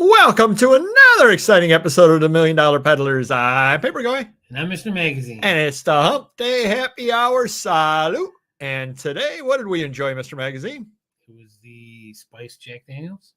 Welcome to another exciting episode of the $1 Million Peddlers. I'm Paperboy. And I'm Mr. Magazine. And it's the Hump Day Happy Hour Salute. And today, what did we enjoy, Mr. Magazine? It was the spiced Jack Daniels.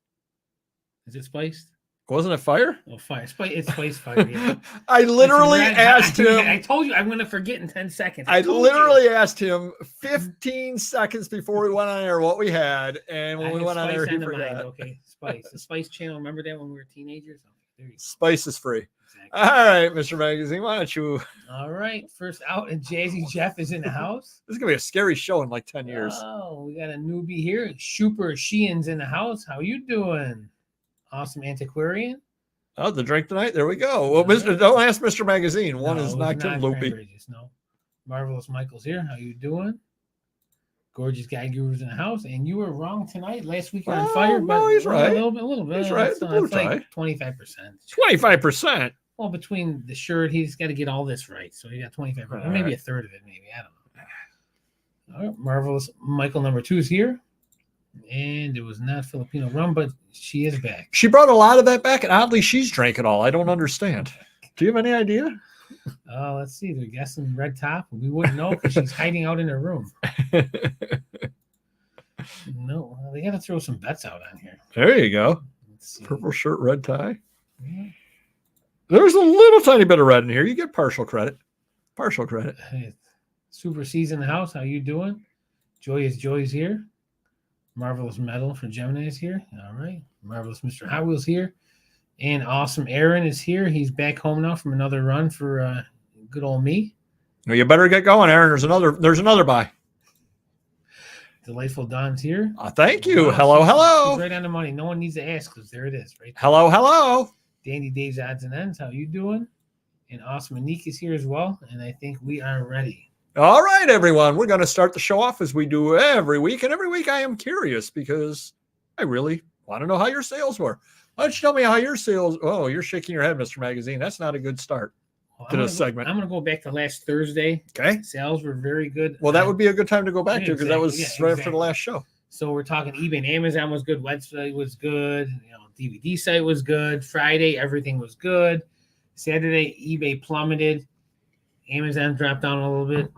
Is it spiced? Wasn't it fire? Oh, fire. It's spiced fire. Yeah. I literally asked him. I told you I'm going to forget in 10 seconds. I literally asked him 15 seconds before we went on air what we had. And when we went on air, he forgot. Okay, Spice. The Spice channel. Remember that when we were teenagers? There you go. Spice is free. Exactly. All right, Mr. Magazine, why don't you? All right. First out, and Jazzy Jeff is in the house. This is going to be a scary show in like 10 years. Oh, we got a newbie here. Super Sheehan's in the house. How you doing? Awesome Antiquarian. Oh, the drink tonight. There we go. Well, don't ask Mr. Magazine. One is not loopy. No. Marvelous Michael's here. How you doing? Gorgeous Guy Guru's in the house. And you were wrong tonight. Last week on fire. No, he's right. A little bit. He's right. It's like 25%. 25%. Well, between the shirt, he's got to get all this right. So he got 25%. Maybe a third of it, maybe. I don't know. All right. Marvelous Michael number 2 is here. And it was not Filipino rum, but she is back. She brought a lot of that back, and oddly, she's drank it all. I don't understand. Do you have any idea? Let's see. They're guessing red top. We wouldn't know because she's hiding out in her room. No, they got to throw some bets out on here. There you go. Let's Purple shirt, red tie. Yeah. There's a little tiny bit of red in here. You get partial credit. Partial credit. Hey, Super C's in the house. How you doing? Joy's here. Marvelous Metal for Gemini is here. All right. Marvelous Mr. Hot Wheels here. And Awesome Aaron is here. He's back home now from another run for good old me. Well, you better get going, Aaron. There's another buy. Delightful Don's here. Thank you. Wow, Hello. She's right on the money. No one needs to ask because there it is. Right there. Hello. Dandy Dave's Odds and Ends. How you doing? And Awesome Anik is here as well. And I think we are ready. All right, everyone. We're going to start the show off as we do every week. And every week I am curious because I really want to know how your sales were. Why don't you tell me how your sales? Oh, you're shaking your head, Mr. Magazine. That's not a good start to this segment. I'm going to go back to last Thursday. Okay. Sales were very good. Well, that would be a good time to go back to because that was right after the last show. So we're talking eBay and Amazon was good. Website was good. DVD site was good. Friday, everything was good. Saturday, eBay plummeted. Amazon dropped down a little bit.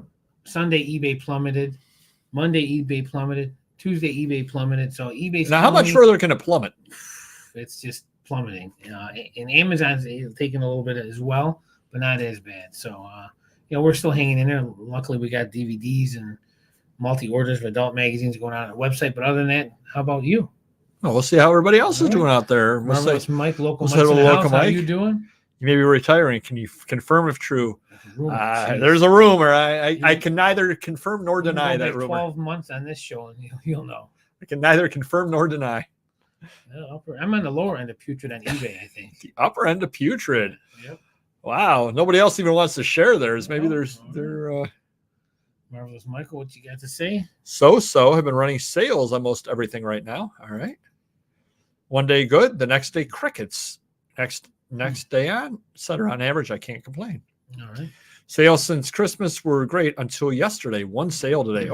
Sunday, eBay plummeted. Monday, eBay plummeted. Tuesday, eBay plummeted. So eBay's now, how much further can it plummet? It's just plummeting. And Amazon's taking a little bit as well, but not as bad. So, we're still hanging in there. Luckily, we got DVDs and multi-orders of adult magazines going on our website. But other than that, how about you? Well, we'll see how everybody else is doing out there. Marvelous Mike, local Mike's in the house. How are you doing? You may be retiring. Can you confirm if true? There's a rumor. I can neither confirm nor deny that rumor. 12 months on this show, and you'll know. I can neither confirm nor deny. I'm on the lower end of putrid on eBay, I think. The upper end of putrid. Yep. Wow. Nobody else even wants to share theirs. Maybe they're Marvelous Michael, what you got to say? So have been running sales on most everything right now. All right. One day good, the next day crickets. Next day on, etc. On average, I can't complain. All right. Sales since Christmas were great until yesterday. One sale today.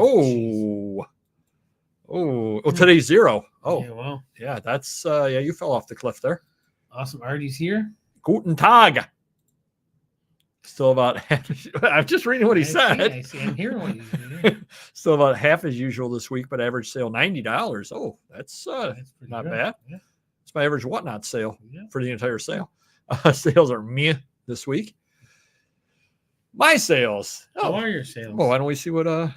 Today's 0. Oh, yeah, well, yeah, that's you fell off the cliff there. Awesome. Artie's here. Guten Tag. Still about half. I'm just reading what he said. I see. I'm hearing what he's doing. Still about half as usual this week, but average sale $90. Oh, that's not bad. Yeah. It's my average whatnot sale for the entire sale. Sales are meh this week. My sales. How are your sales? Well, why don't we see what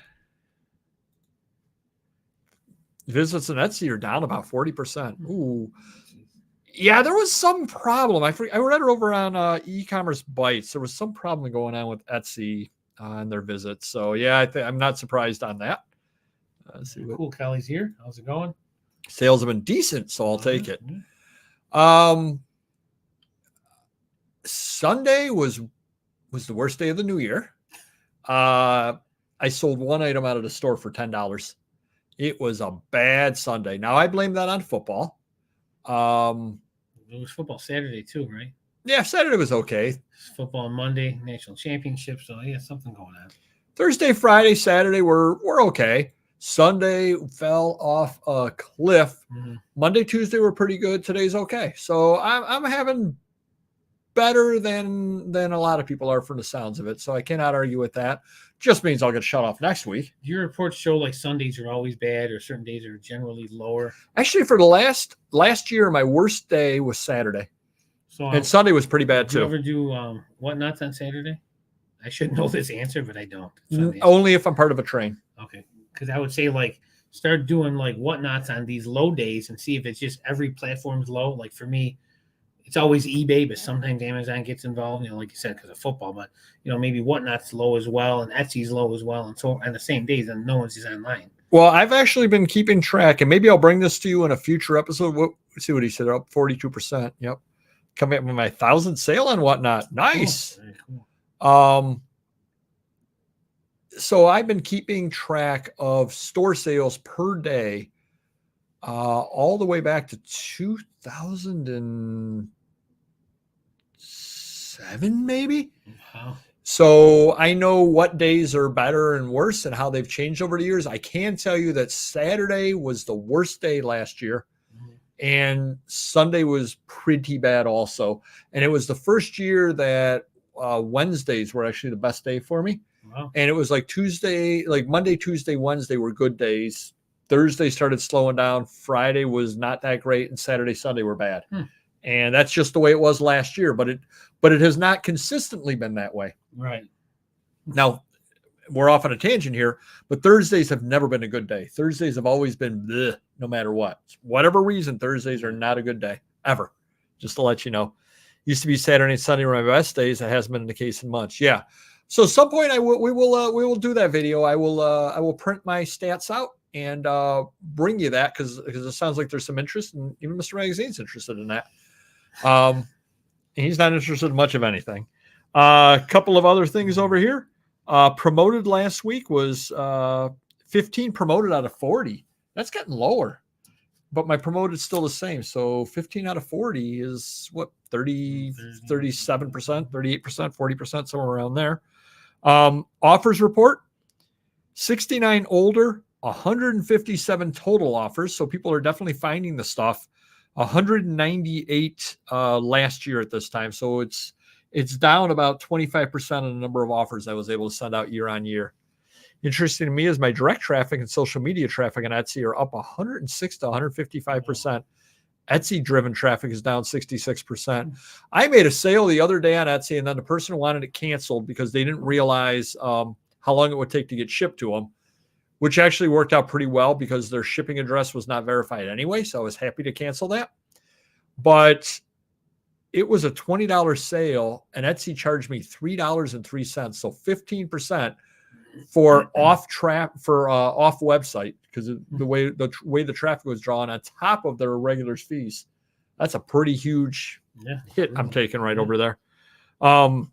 visits on Etsy are down about 40%. Ooh. Yeah, there was some problem. I read it over on e-commerce bites. There was some problem going on with Etsy on their visits. So yeah, I'm not surprised on that. Cool. Kelly's here. How's it going? Sales have been decent, so I'll take it. Sunday was the worst day of the new year. I sold one item out of the store for $10. It was a bad Sunday. Now I blame that on football. It was football Saturday too, right? Yeah, Saturday was okay. Football Monday, national championship. So yeah, something going on. Thursday, Friday, Saturday were okay. Sunday fell off a cliff. Mhm. Monday, Tuesday were pretty good. Today's okay. So I'm having better than a lot of people are from the sounds of it. So I cannot argue with that. Just means I'll get shut off next week. Do your reports show like Sundays are always bad or certain days are generally lower? Actually, for the last year, my worst day was Saturday. So And Sunday was pretty bad do you too. ever do whatnots on Saturday? I should know this answer, but I don't. Only if I'm part of a train. Okay. Because I would say like start doing like whatnots on these low days and see if it's just every platform's low. Like for me, it's always eBay, but sometimes Amazon gets involved, like you said, because of football. But maybe whatnot's low as well, and Etsy's low as well, and so on the same days, and no one's just online. Well, I've actually been keeping track, and maybe I'll bring this to you in a future episode. Let's see what he said. Up 42%. Yep. Coming up with my 1,000th sale and whatnot. Nice. Oh, very cool. So I've been keeping track of store sales per day, all the way back to 2007, maybe. Wow. So I know what days are better and worse and how they've changed over the years. I can tell you that Saturday was the worst day last year, and Sunday was pretty bad also. And it was the first year that Wednesdays were actually the best day for me. Wow. And it was like Monday, Tuesday, Wednesday were good days. Thursday started slowing down. Friday was not that great, and Saturday, Sunday were bad. And that's just the way it was last year. But it has not consistently been that way. Right. Now, we're off on a tangent here, but Thursdays have never been a good day. Thursdays have always been bleh, no matter what. Whatever reason, Thursdays are not a good day, ever. Just to let you know. Used to be Saturday and Sunday were my best days. That hasn't been the case in months. Yeah. So at some point we will do that video. I will print my stats out and bring you that because it sounds like there's some interest, and even Mr. Magazine's interested in that. He's not interested in much of anything. A couple of other things over here. Promoted last week was 15 promoted out of 40. That's getting lower, but my promoted is still the same. So 15 out of 40 is what, 37%, 38%, 40%, somewhere around there. Offers report, 69 older, 157 total offers. So people are definitely finding the stuff. 198 last year at this time. So it's down about 25% on the number of offers I was able to send out year on year. Interesting to me is my direct traffic and social media traffic on Etsy are up 106 to 155%. Etsy driven traffic is down 66%. I made a sale the other day on Etsy, and then the person wanted it canceled because they didn't realize how long it would take to get shipped to them, which actually worked out pretty well because their shipping address was not verified anyway. So I was happy to cancel that. But it was a $20 sale, and Etsy charged me $3.03. So 15% for off website, because the way the traffic was drawn on top of their regular fees. That's a pretty huge hit I'm taking right over there. $1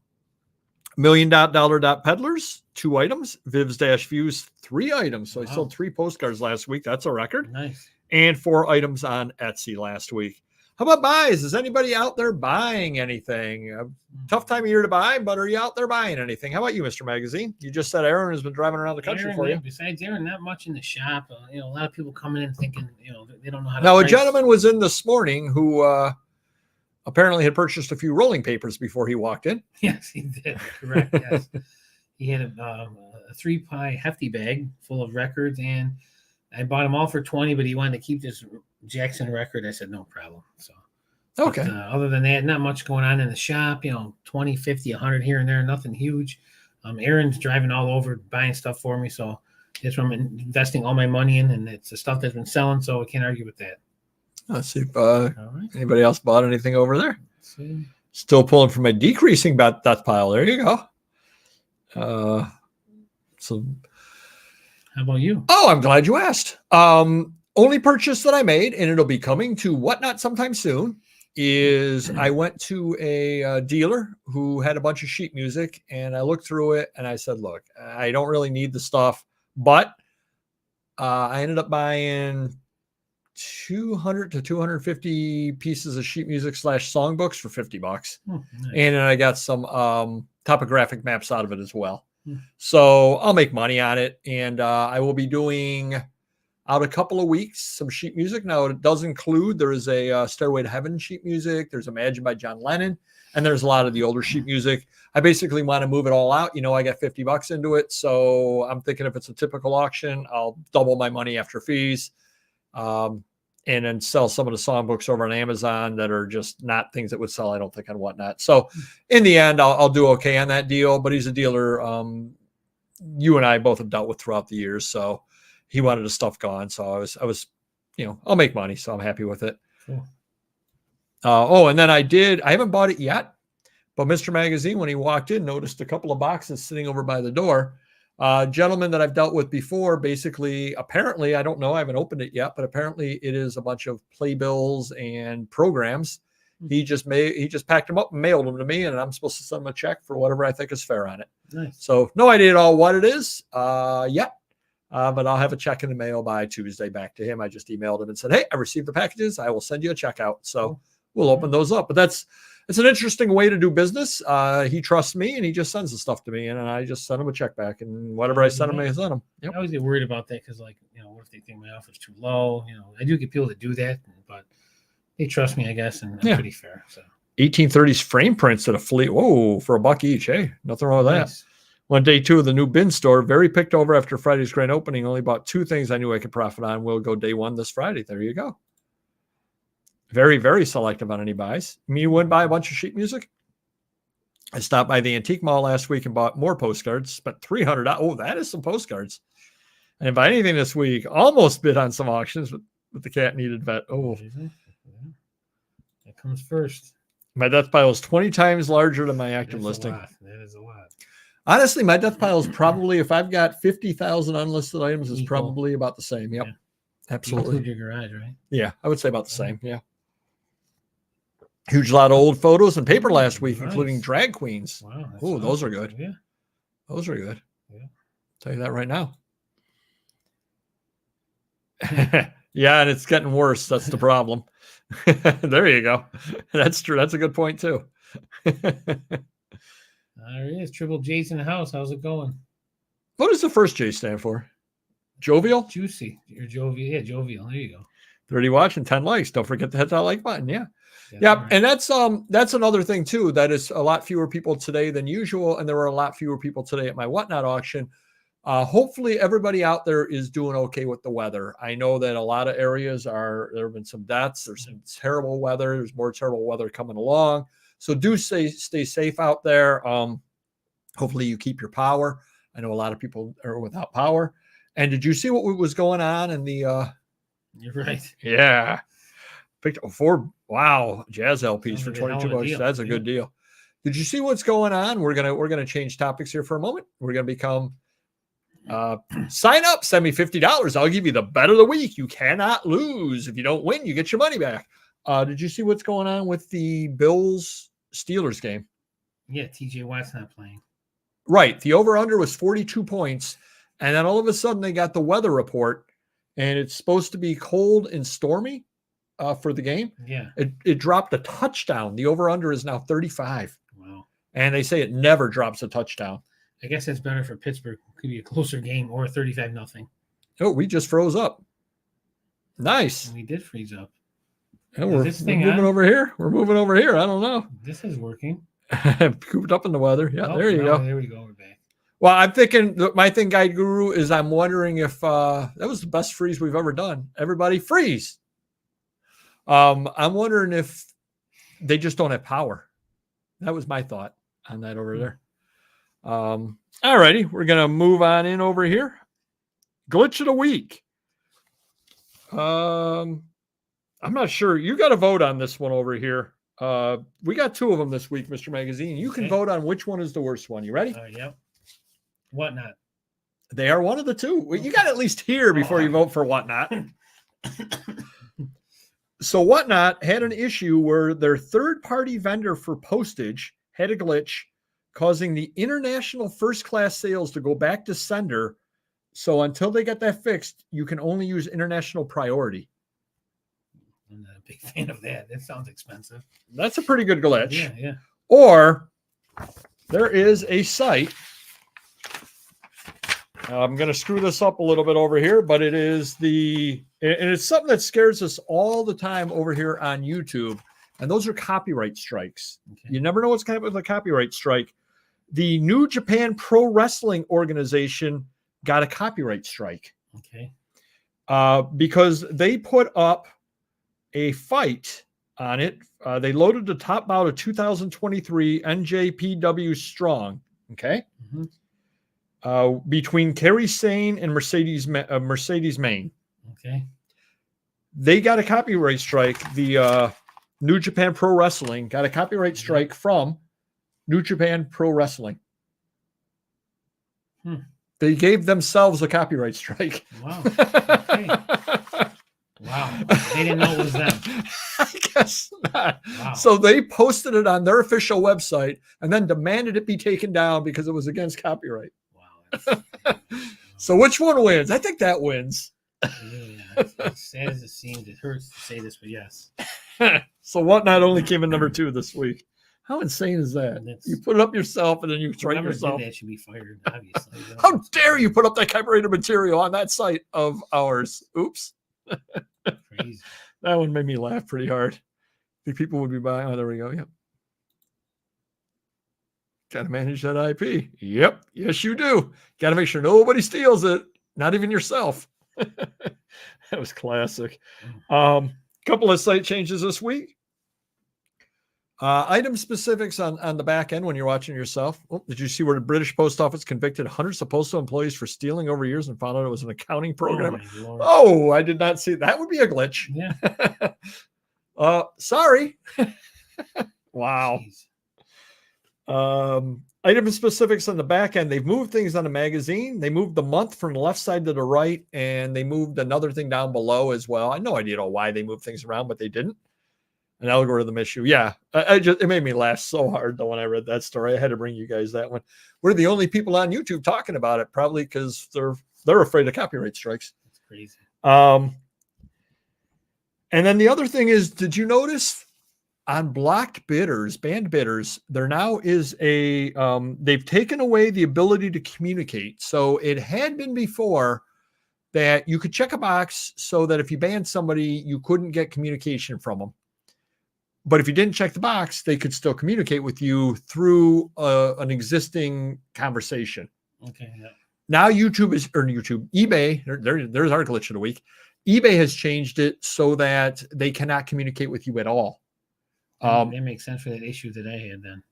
Million Peddlers, 2 items. Vivs-Views, 3 items. So I sold 3 postcards last week. That's a record. Nice. And 4 items on Etsy last week. How about buys? Is anybody out there buying anything? Tough time of year to buy, but are you out there buying anything? How about you, Mr. Magazine? You just said Aaron has been driving around the country for you. Besides Aaron, not much in the shop. A lot of people coming in thinking, they don't know how to Now, price. a gentleman was in this morning who apparently had purchased a few rolling papers before he walked in. Yes, he did. Correct. Yes. He had a 3-ply hefty bag full of records, and I bought them all for $20, but he wanted to keep this Jackson record. I said, no problem. So, okay. But, other than that, not much going on in the shop, 20, 50, 100 here and there, nothing huge. Aaron's driving all over buying stuff for me. So that's what I'm investing all my money in, and it's the stuff that's been selling. So I can't argue with that. Let's see if anybody else bought anything over there. Still pulling from my decreasing that pile. There you go. So how about you? Oh, I'm glad you asked. Only purchase that I made, and it'll be coming to Whatnot sometime soon, is I went to a dealer who had a bunch of sheet music, and I looked through it, and I said, look, I don't really need the stuff, but I ended up buying 200 to 250 pieces of sheet music / songbooks for $50. Nice. And then I got some topographic maps out of it as well. So I'll make money on it, and I will be doing out a couple of weeks, some sheet music. Now it does include, there is a Stairway to Heaven sheet music. There's Imagine by John Lennon. And there's a lot of the older sheet music. I basically want to move it all out. I got $50 into it. So I'm thinking if it's a typical auction, I'll double my money after fees. And then sell some of the songbooks over on Amazon that are just not things that would sell, I don't think, on Whatnot. So in the end, I'll do okay on that deal. But he's a dealer you and I both have dealt with throughout the years. So he wanted his stuff gone. So I was, I'll make money. So I'm happy with it. Cool. And then I haven't bought it yet, but Mr. Magazine, when he walked in, noticed a couple of boxes sitting over by the door. Gentleman that I've dealt with before, basically, apparently, I don't know, I haven't opened it yet, but apparently it is a bunch of playbills and programs. He just packed them up and mailed them to me, and I'm supposed to send him a check for whatever I think is fair on it. Nice. So no idea at all what it is yet. But I'll have a check in the mail by Tuesday back to him. I just emailed him and said, hey, I received the packages. I will send you a check out. So we'll open those up. But it's an interesting way to do business. He trusts me and he just sends the stuff to me, and I just send him a check back, and whatever I send him, I send him. Yep. I always get worried about that because, what if they think my offer's too low? I do get people that do that, but they trust me, I guess, and I'm pretty fair. So 1830s frame prints at a fleet. Whoa, for $1 each. Hey, nothing wrong with that. One day, two of the new bin store, very picked over after Friday's grand opening. Only bought 2 things I knew I could profit on. We'll go day 1 this Friday. There you go. Very, very selective on any buys. You wouldn't buy a bunch of sheet music? I stopped by the antique mall last week and bought more postcards. Spent $300. Oh, that is some postcards. I didn't buy anything this week. Almost bid on some auctions with the cat needed vet. Oh, that comes first. My death pile is 20 times larger than my active listing. That is a lot. Honestly, my death pile is probably, if I've got 50,000 unlisted items, is probably about the same. Yep. Yeah. Absolutely. Include your garage, right? Yeah, I would say about the same. Yeah. Huge lot of old photos and paper last week, including drag queens. Wow. Oh, those are good. Yeah. Those are good. Yeah. Tell you that right now. Yeah, and it's getting worse. That's the problem. There you go. That's true. That's a good point too. There he is. Triple J's in the house. How's it going? What does the first J stand for? Jovial? Juicy. You're jovial. Yeah, jovial. There you go. 30 watch and 10 likes. Don't forget to hit that like button. Yeah. Right. And that's another thing too. That is a lot fewer people today than usual. And there were a lot fewer people today at my Whatnot auction. Hopefully everybody out there is doing okay with the weather. I know that a lot of areas there have been some deaths. There's some terrible weather. There's more terrible weather coming along. So do stay safe out there. Hopefully you keep your power. I know a lot of people are without power. And did you see what was going on in the, You're right. Yeah. Picked up 4 jazz LPs for $22. That's a good deal. Did you see what's going on? We're gonna change topics here for a moment. We're gonna become sign up, send me $50. I'll give you the bet of the week. You cannot lose. If you don't win, you get your money back. Did you see what's going on with the Bills Steelers game? Yeah, TJ Watt's not playing. Right. The over-under was 42 points. And then all of a sudden they got the weather report, and it's supposed to be cold and stormy for the game. Yeah. It dropped a touchdown. The over-under is now 35. Wow. And they say it never drops a touchdown. I guess that's better for Pittsburgh. Could be a closer game or 35-0. Oh, we just froze up. Nice. And we did freeze up. Yeah, we're moving over here. We're moving over here. I don't know. This is working. Cooped up in the weather. Yeah, there you go. There we go. We're back. Well, I'm thinking my thing, Guide Guru, is I'm wondering if that was the best freeze we've ever done. Everybody freeze. I'm wondering if they just don't have power. That was my thought on that over there. All righty. We're going to move on in over here. Glitch of the week. I'm not sure. You got to vote on this one over here. We got 2 of them this week, Mr. Magazine. You can vote on which one is the worst one. You ready? Yep. Whatnot. They are one of the 2. Well, you got to at least hear before you vote for Whatnot. So Whatnot had an issue where their third-party vendor for postage had a glitch, causing the international first-class sales to go back to sender. So until they get that fixed, you can only use international priority. I'm not a big fan of that. That sounds expensive. That's a pretty good glitch. Yeah. Or there is a site. I'm going to screw this up a little bit over here, but it is and it's something that scares us all the time over here on YouTube. And those are copyright strikes. Okay. You never know what's going to happen with a copyright strike. The New Japan Pro Wrestling organization got a copyright strike. Okay. Because they put up a fight on it. They loaded the top bout of 2023 NJPW Strong. Okay. Mm-hmm. Between Kerry Sane and Mercedes Main. Okay. They got a copyright strike. The New Japan Pro Wrestling got a copyright strike from New Japan Pro Wrestling. They gave themselves a copyright strike. Wow. Okay. Wow. They didn't know it was them. I guess not. Wow. So they posted it on their official website and then demanded it be taken down because it was against copyright. Wow. So which one wins? I think that wins. Yeah, as sad as it seems, it hurts to say this, but yes. So Whatnot only came in number 2 this week. How insane is that? You put it up yourself and then you strike yourself. That should be fired, obviously. How dare you put up that copyrighted material on that site of ours? Oops. Crazy. That one made me laugh pretty hard. I think people would be buying. Oh, there we go. Yep. Got to manage that IP. Yep. Yes, you do. Got to make sure nobody steals it. Not even yourself. That was classic. Couple of site changes this week. Item specifics on the back end when you're watching yourself. Oh, did you see where the British Post Office convicted hundreds of postal employees for stealing over years and found out it was an accounting program? Oh, I did not see. That would be a glitch. Yeah. Sorry. Wow. Item specifics on the back end. They've moved things on the magazine. They moved the month from the left side to the right, and they moved another thing down below as well. I had no idea why they moved things around, but they didn't. An algorithm issue. Yeah. It made me laugh so hard though when I read that story. I had to bring you guys that one. We're the only people on YouTube talking about it, probably because they're afraid of copyright strikes. That's crazy. And then the other thing is, did you notice on blocked bidders, banned bidders, there now is they've taken away the ability to communicate. So it had been before that you could check a box so that if you banned somebody, you couldn't get communication from them. But if you didn't check the box, they could still communicate with you through an existing conversation. Okay. Yeah. Now eBay, there's our glitch of the week. eBay has changed it so that they cannot communicate with you at all. That makes sense for that issue that I had then.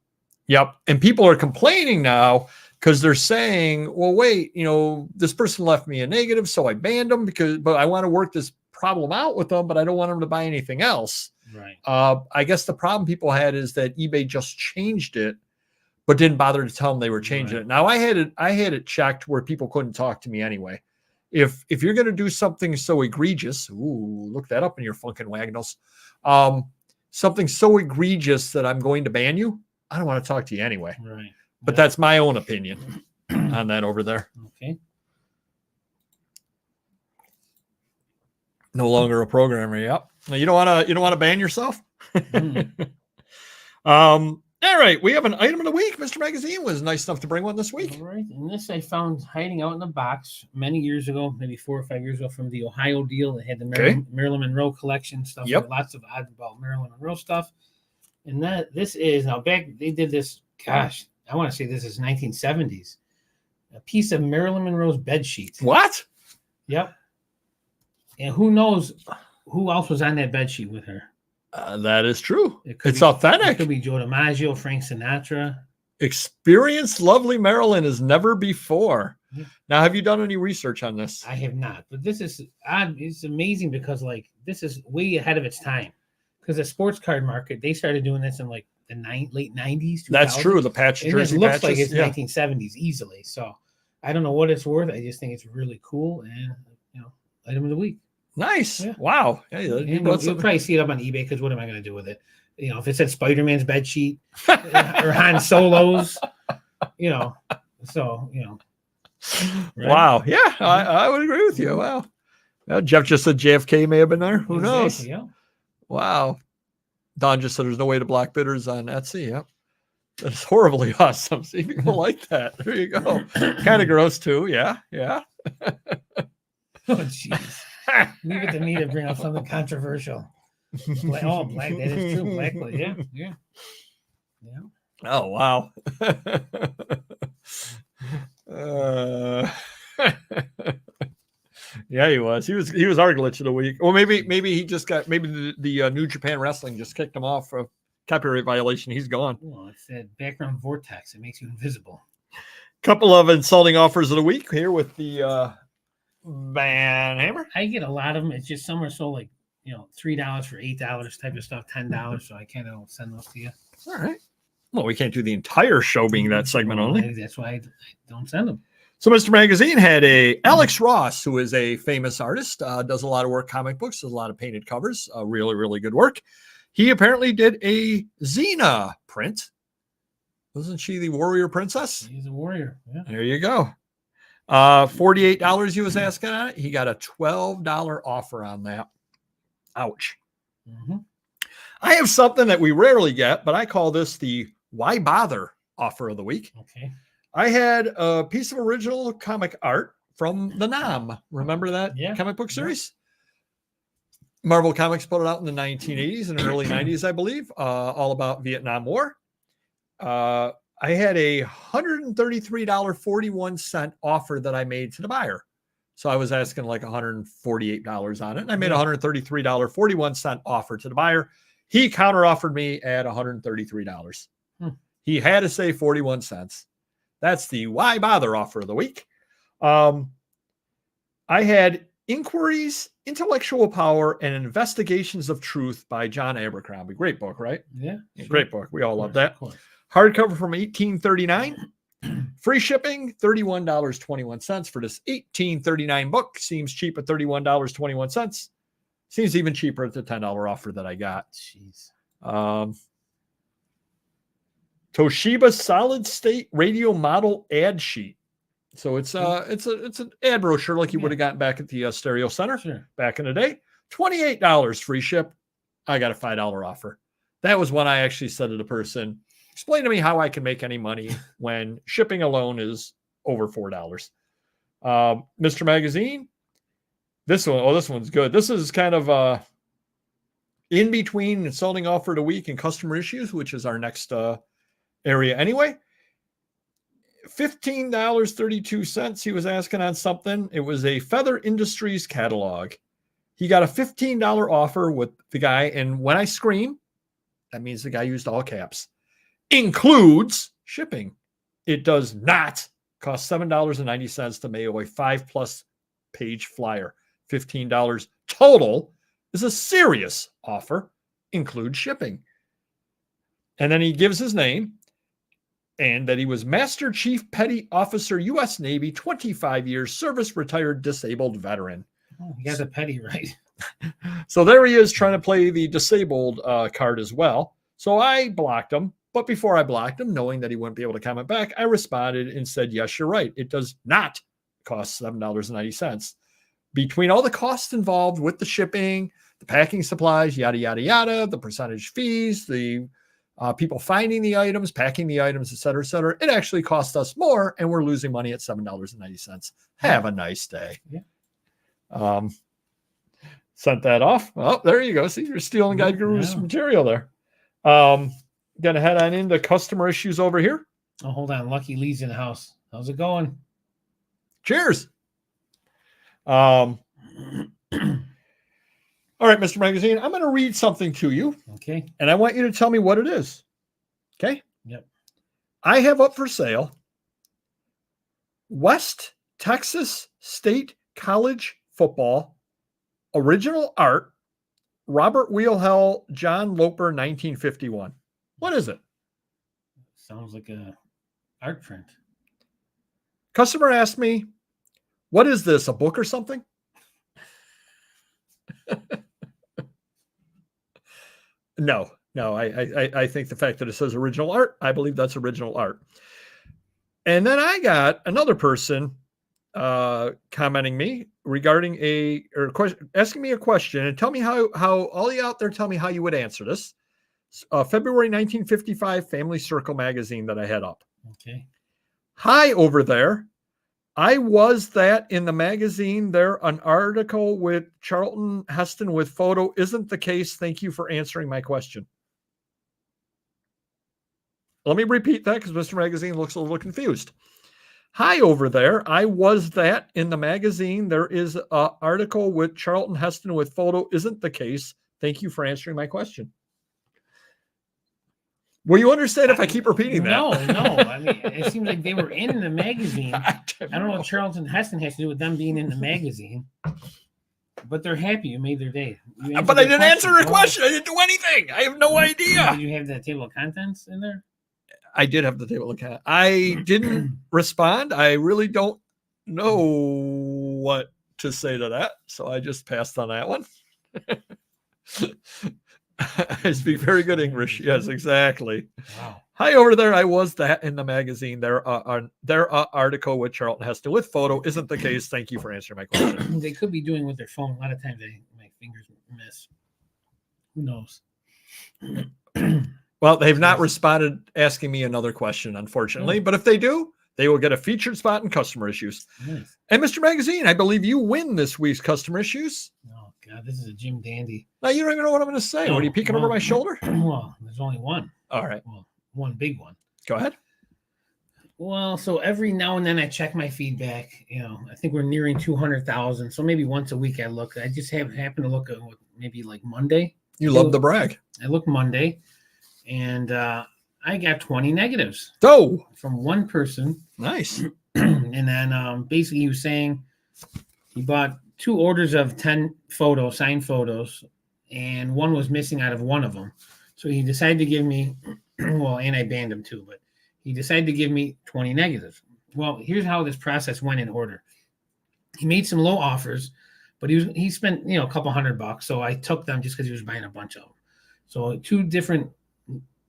Yep. And people are complaining now because they're saying, well, wait, this person left me a negative, so I banned them but I want to work this problem out with them, but I don't want them to buy anything else. Right. I guess the problem people had is that eBay just changed it, but didn't bother to tell them they were changing it. Now I had it checked where people couldn't talk to me anyway. If you're going to do something so egregious, look that up in your funkin' wagnalls. Something so egregious that I'm going to ban you, I don't want to talk to you anyway. Right. But that's my own opinion on that over there. Okay. No longer a programmer. Yep. Now, you don't want to ban yourself. All right. We have an item of the week. Mr. Magazine was nice enough to bring one this week. All right. And this I found hiding out in a box many years ago, maybe 4 or 5 years ago, from the Ohio deal. That had the Marilyn Monroe collection stuff. Yep. Lots of oddball Marilyn Monroe stuff. And this is now back. They did this. Gosh, I want to say this is 1970s. A piece of Marilyn Monroe's bed sheet. What? Yep. And who knows who else was on that bed sheet with her? That is true. It's authentic. It could be Joe DiMaggio, Frank Sinatra. Experienced lovely Marilyn as never before. Yeah. Now, have you done any research on this? I have not, but this is odd. It's amazing because this is way ahead of its time. Because the sports card market, they started doing this in the late 90s. 2000s. That's true. The patch jersey it looks patches, like it's 1970s easily. So I don't know what it's worth. I just think it's really cool and item of the week. Nice. Yeah. Wow. Yeah, you'll probably see it up on eBay because what am I going to do with it? If it said Spider-Man's bed sheet or Han Solo's, so. Right? Wow. Yeah, I would agree with you. Wow. Well, Jeff just said JFK may have been there. Who knows? Yeah. Wow. Don just said there's no way to block bidders on Etsy. Yep. That's horribly awesome. See, people like that. There you go. Kind of gross too. Yeah. Yeah. Oh, jeez. Leave it to me to bring up something controversial. Black, that is true. Blackwood, yeah. Oh, wow. Yeah, he was. He was our glitch of the week. Or maybe he just got the New Japan Wrestling just kicked him off for copyright violation. He's gone. Well, it's that background vortex. It makes you invisible. Couple of insulting offers of the week here with the Van Hammer. I get a lot of them. It's just some are so like, $3 for $8 type of stuff, $10. So I kind of don't send those to you. All right. Well, we can't do the entire show being that segment only. That's why I don't send them. So Mr. Magazine had Alex Ross, who is a famous artist, does a lot of work, comic books, does a lot of painted covers, really, really good work. He apparently did a Xena print. Wasn't she the warrior princess? He's a warrior. Yeah. There you go. $48 he was asking on it. He got a $12 offer on that. Ouch. Mm-hmm. I have something that we rarely get, but I call this the Why Bother offer of the week. Okay. I had a piece of original comic art from the Nam. Remember that comic book series? Marvel Comics put it out in the 1980s and early 90s, I believe, all about Vietnam War. I had a $133.41 offer that I made to the buyer. So I was asking like $148 on it. And I made a $133.41 offer to the buyer. He counter offered me at $133. He had to say 41 cents. That's the Why Bother offer of the week. I had Inquiries, Intellectual Power, and Investigations of Truth by John Abercrombie. Great book, right? Yeah. Sure. Great book. We all love that. Hardcover from 1839. Free shipping, $31.21 for this 1839 book. Seems cheap at $31.21. Seems even cheaper at the $10 offer that I got. Jeez. Toshiba solid state radio model ad sheet. So it's an ad brochure like you would have gotten back at the Stereo Center back in the day. $28 free ship. I got a $5 offer. That was when I actually said to the person, explain to me how I can make any money when shipping alone is over $4. Mr. Magazine, this one's good. This is kind of in between insulting offer of the week and customer issues, which is our next area anyway. $15.32 he was asking on something. It was a Feather Industries catalog. He got a $15 offer with the guy, and when I scream, that means the guy used all caps. Includes shipping. It does not cost $7.90 to mail a 5+ page flyer. $15 total is a serious offer. Includes shipping. And then he gives his name and that he was Master Chief Petty Officer, U.S. Navy, 25 years, service retired disabled veteran. Oh, he got the petty right. So there he is trying to play the disabled card as well. So I blocked him. But before I blocked him, knowing that he wouldn't be able to comment back, I responded and said, yes, you're right. It does not cost $7.90. Between all the costs involved with the shipping, the packing supplies, yada, yada, yada, the percentage fees, the people finding the items, packing the items, et cetera, it actually cost us more, and we're losing money at $7.90. Have a nice day. Yeah. Sent that off. Well, there you go. See, you're stealing Guide Guru's material there. Gonna head on into customer issues over here. Oh, hold on. Lucky Lee's in the house. How's it going? Cheers. All right, Mr. Magazine, I'm going to read something to you. Okay. And I want you to tell me what it is. Okay? Yep. I have up for sale West Texas State College football, original art, Robert Wheelhell, John Loper, 1951. What is it? Sounds like a art print. Customer asked me, what is this, a book or something? No. I think the fact that it says original art, I believe that's original art. And then I got another person commenting me regarding asking me a question, and tell me how all you out there tell me how you would answer this. February 1955 Family Circle magazine that I had up. Okay. Hi over there. I was that in the magazine there, an article with Charlton Heston with photo isn't the case. Thank you for answering my question. Let me repeat that because Mr. Magazine looks a little confused. Hi over there. I was that in the magazine. There is an article with Charlton Heston with photo isn't the case. Thank you for answering my question. Will you understand if I keep repeating that? No. I mean, it seems like they were in the magazine. I don't know what Charlton Heston has to do with them being in the magazine. But they're happy you made their day. But I didn't answer their question. I didn't do anything. I have no idea. Did you have the table of contents in there? I did have the table of contents. I didn't respond. I really don't know what to say to that. So I just passed on that one. I speak very good English. Yes, exactly. Wow. Hi over there. I was that in the magazine. Their article with Charlton Heston with photo isn't the case. Thank you for answering my question. They could be doing with their phone. A lot of times my fingers miss. Who knows? Well, they've not responded asking me another question, unfortunately. But if they do, they will get a featured spot in customer issues. Nice. And Mr. Magazine, I believe you win this week's customer issues. Oh, God, this is a Jim Dandy. Now, you don't even know what I'm going to say. What are you peeking over my shoulder? Well, there's only one. All right. Well, one big one. Go ahead. Well, so every now and then I check my feedback. I think we're nearing 200,000. So maybe once a week I look. I just happen to look at maybe like Monday. You love the brag. I look Monday, and I got 20 negatives. Oh, from one person. Nice. And then basically he was saying he bought 2 orders of 10 photos, signed photos, and one was missing out of one of them. So he decided to give me, well, and I banned him too, but he decided to give me 20 negatives. Well, here's how this process went in order. He made some low offers, but he spent a couple $100. So I took them just because he was buying a bunch of them. So 2 different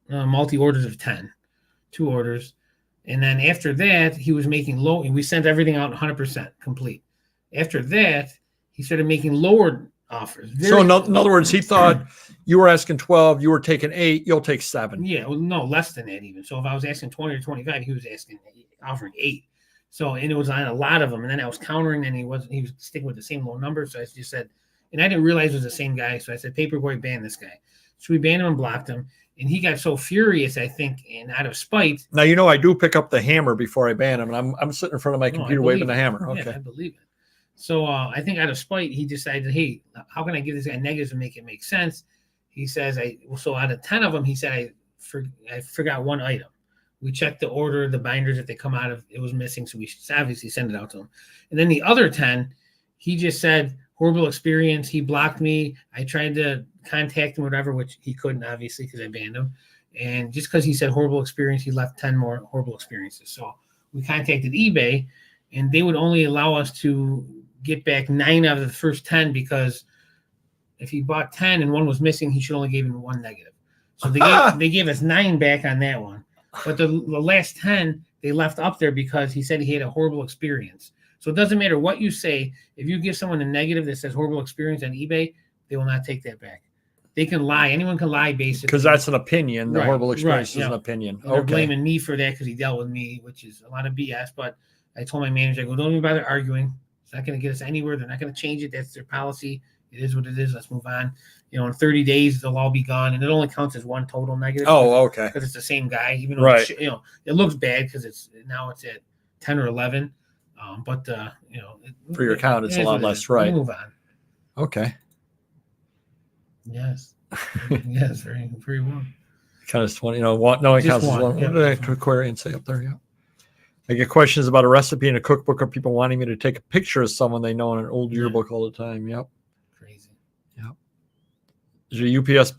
multi orders of 10, 2 orders. And then after that, he was making low, and we sent everything out 100% complete. After that, he started making lower offers. So in other words, he thought you were asking 12, you were taking 8, you'll take 7. Yeah, well, no, less than that even. So if I was asking 20 or 25, he was offering 8. So, and it was on a lot of them. And then I was countering, and he was sticking with the same low number. So I just said, and I didn't realize it was the same guy. So I said, Paperboy, ban this guy. So we banned him and blocked him. And he got so furious, I think, and out of spite. Now, I do pick up the hammer before I ban him, and I'm sitting in front of my computer waving the hammer. Okay. Yeah, I believe it. So I think out of spite, he decided, hey, how can I give this guy negatives and make it make sense? He says, so out of 10 of them, he said, I forgot one item. We checked the order, the binders that they come out of, it was missing. So we obviously send it out to him. And then the other 10, he just said, horrible experience. He blocked me. I tried to contact him, whatever, which he couldn't, obviously, because I banned him. And just because he said horrible experience, he left 10 more horrible experiences. So we contacted eBay, and they would only allow us to get back 9 out of the first 10, because if he bought 10 and one was missing, he should only give him 1 negative. So they gave us 9 back on that one. But the last 10, they left up there because he said he had a horrible experience. So it doesn't matter what you say. If you give someone a negative that says horrible experience on eBay, they will not take that back. They can lie. Anyone can lie, basically. Because that's an opinion. The horrible experience is an opinion. They're blaming me for that because he dealt with me, which is a lot of BS. But I told my manager, I go, don't even bother arguing. It's not going to get us anywhere. They're not going to change it. That's their policy. It is what it is. Let's move on. In 30 days, they'll all be gone. And it only counts as 1 total negative. Oh, okay. Because it's the same guy. Even though it looks bad because it's at 10 or 11. But for your account, it's a lot less, right? We'll move on. Okay. Yes. Yes, very, very well. Count as 20. No one counts as 1. What did I query and say up there? Yeah. I get questions about a recipe in a cookbook, or people wanting me to take a picture of someone they know in an old yearbook all the time. Yep. Crazy. Yep. Is your UPS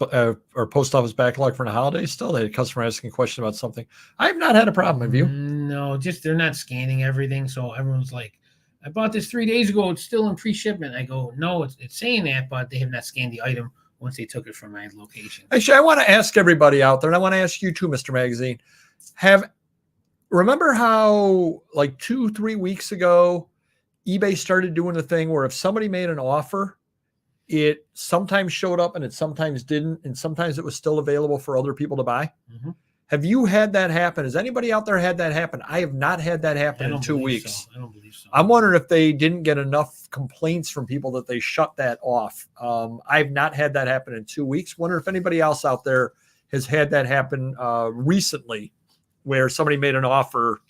or post office backlog for the holidays still? They had a customer asking a question about something. I have not had a problem. Have you? No, just they're not scanning everything. So everyone's like, I bought this 3 days ago. It's still in pre-shipment. I go, no, it's saying that, but they have not scanned the item once they took it from my location. Actually, I want to ask everybody out there, and I want to ask you too, Mr. Magazine. Remember how like 2-3 weeks ago, eBay started doing the thing where if somebody made an offer it sometimes showed up and it sometimes didn't, and sometimes it was still available for other people to buy. Mm-hmm. Have you had that happen? Has anybody out there had that happen? I have not had that happen in 2 weeks. So. I don't believe so. I'm wondering if they didn't get enough complaints from people that they shut that off. I've not had that happen in 2 weeks. Wonder if anybody else out there has had that happen recently, where somebody made an offer,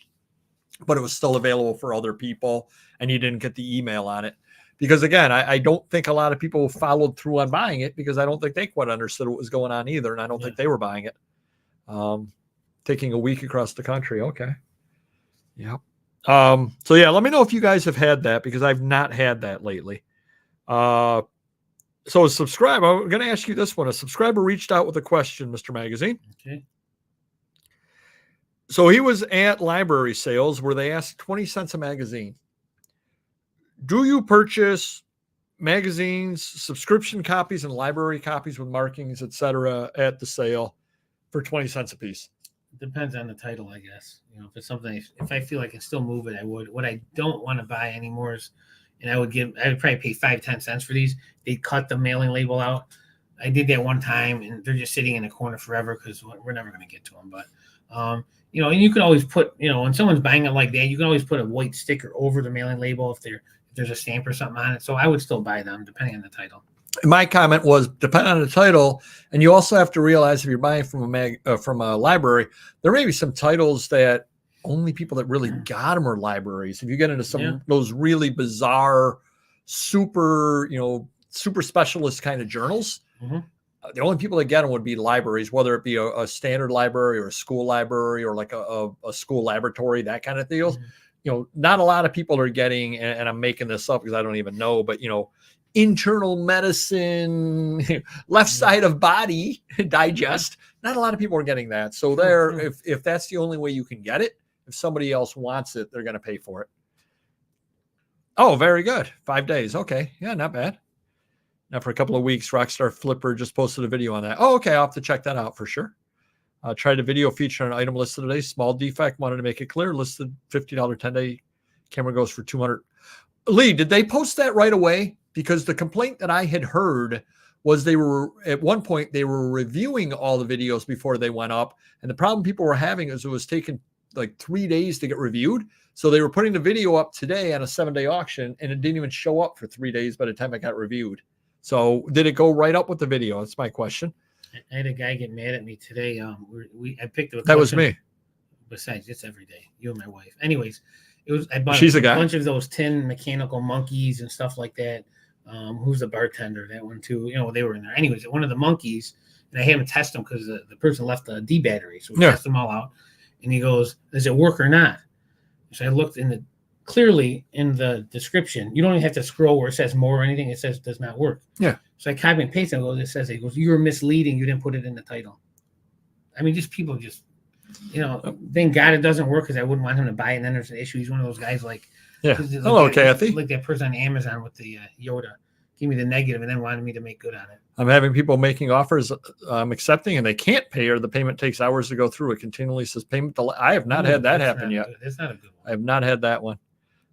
but it was still available for other people and you didn't get the email on it. Because again, I don't think a lot of people followed through on buying it because I don't think they quite understood what was going on either. And I don't think they were buying it. Taking a week across the country. Okay. Yeah. So yeah, let me know if you guys have had that, because I've not had that lately. So a subscriber, I'm going to ask you this one. A subscriber reached out with a question, Mr. Magazine. Okay. So he was at library sales where they asked 20 cents a magazine. Do you purchase magazines, subscription copies, and library copies with markings, etc., at the sale for 20 cents a piece? Depends on the title, I guess. You know, if it's something, if I feel like I can still move it, I would. What I don't want to buy anymore is, and I would probably pay 5-10 cents for these. They cut the mailing label out. I did that one time, and they're just sitting in a corner forever because we're never going to get to them. But, you know, and you can always put, you know, when someone's buying it like that, you can always put a white sticker over the mailing label if there's a stamp or something on it. So I would still buy them depending on the title. My comment was depending on the title, and you also have to realize if you're buying from a library, there may be some titles that only people that really got them are libraries. If you get into some of those really bizarre, super specialist kind of journals, the only people that get them would be libraries, whether it be a standard library or a school library or like a school laboratory, that kind of deal. You know, not a lot of people are getting, and I'm making this up because I don't even know, but, you know, internal medicine, left side of body digest. Not a lot of people are getting that. So if that's the only way you can get it, if somebody else wants it, they're going to pay for it. Oh, very good. 5 days. Okay. Yeah, not bad. Now for a couple of weeks, Rockstar Flipper just posted a video on that. Oh, okay. I'll have to check that out for sure. Tried a video feature on an item listed today. Small defect. Wanted to make it clear. Listed $50 10-day. Camera goes for $200. Lee, did they post that right away? Because the complaint that I had heard was they were, at one point, they were reviewing all the videos before they went up. And the problem people were having is it was taking like 3 days to get reviewed. So they were putting the video up today on a 7-day auction, and it didn't even show up for 3 days by the time it got reviewed. So did it go right up with the video? That's my question. I had a guy get mad at me today. I picked up. That was me. Besides, it's every day. You and my wife. Anyways, I bought She's a a guy. bunch of those tin mechanical monkeys and stuff like that. Who's the bartender? That one too. You know, they were in there. Anyways, one of the monkeys, and I had him test them because the person left the D battery. So we test them all out, and he goes, "Does it work or not?" So I looked clearly in the description. You don't even have to scroll where it says more or anything. It says does not work. Yeah. So I copy and paste it. It goes, you were misleading. You didn't put it in the title. I mean, just people just, you know, thank God it doesn't work because I wouldn't want him to buy it and then there's an issue. He's one of those guys like, hello, Kathy. Like that person on Amazon with the Yoda. Give me the negative and then wanted me to make good on it. I'm having people making offers I'm accepting and they can't pay, or the payment takes hours to go through. It continually says payment delay. I have not had that happen yet. It's not a good one. I have not had that one.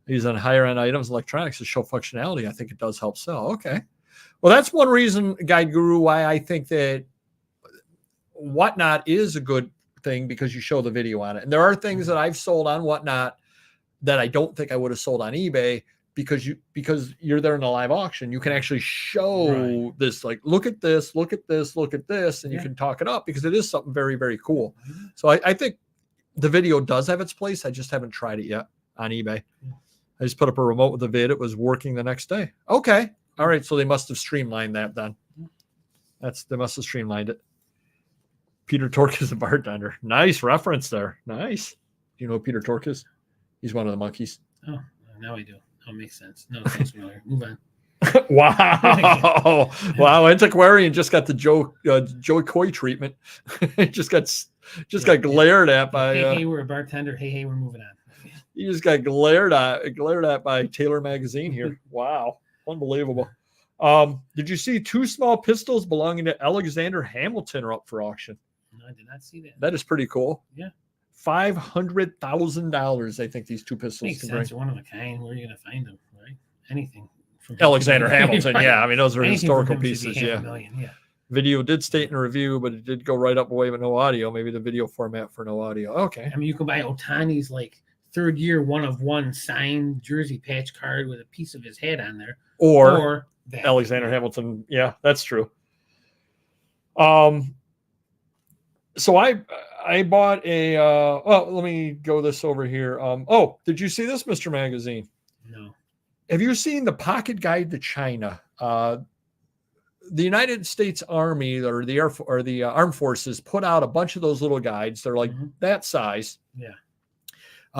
These on higher end items, electronics to show functionality. I think it does help sell. Okay. Well, that's one reason, Guide Guru, why I think that Whatnot is a good thing, because you show the video on it. And there are things that I've sold on Whatnot that I don't think I would have sold on eBay, because you're there in a live auction. You can actually show this, like, look at this, look at this, look at this, and you can talk it up, because it is something very, very cool. So I think the video does have its place. I just haven't tried it yet on eBay. I just put up a remote with the vid. It was working the next day. Okay. All right. So they must have streamlined that then. They must have streamlined it. Peter Tork is a bartender. Nice reference there. Nice. Do you know who Peter Tork is? He's one of the monkeys. Oh, now I do. Oh, makes sense. No, thanks, Miller. Move on. Wow. Wow. Antiquarian just got the Joe Coy treatment. just got glared at by. Hey, we're a bartender. Hey, we're moving on. You just got glared at by Taylor Magazine here. Wow. Unbelievable. Did you see 2 small pistols belonging to Alexander Hamilton are up for auction? No, I did not see that. That is pretty cool. Yeah. $500,000. I think these 2 pistols Makes can sense. bring. One of a kind. Where are you going to find them? Right? Anything from Alexander Hamilton. Right. Yeah, I mean, those are Anything from historical him should be pieces. Yeah. $500,000, yeah. Video did state in a review, but it did go right up away with no audio. Maybe the video format for no audio. Okay. I mean, you can buy Otani's like third year 1-of-1 signed jersey patch card with a piece of his head on there, Or that. Alexander Hamilton. Yeah, that's true. So I bought a well, let me go this over here. Oh, did you see this, Mr. Magazine? No. Have you seen the Pocket Guide to China? The United States Army or the Armed Forces put out a bunch of those little guides. They're like that size. Yeah.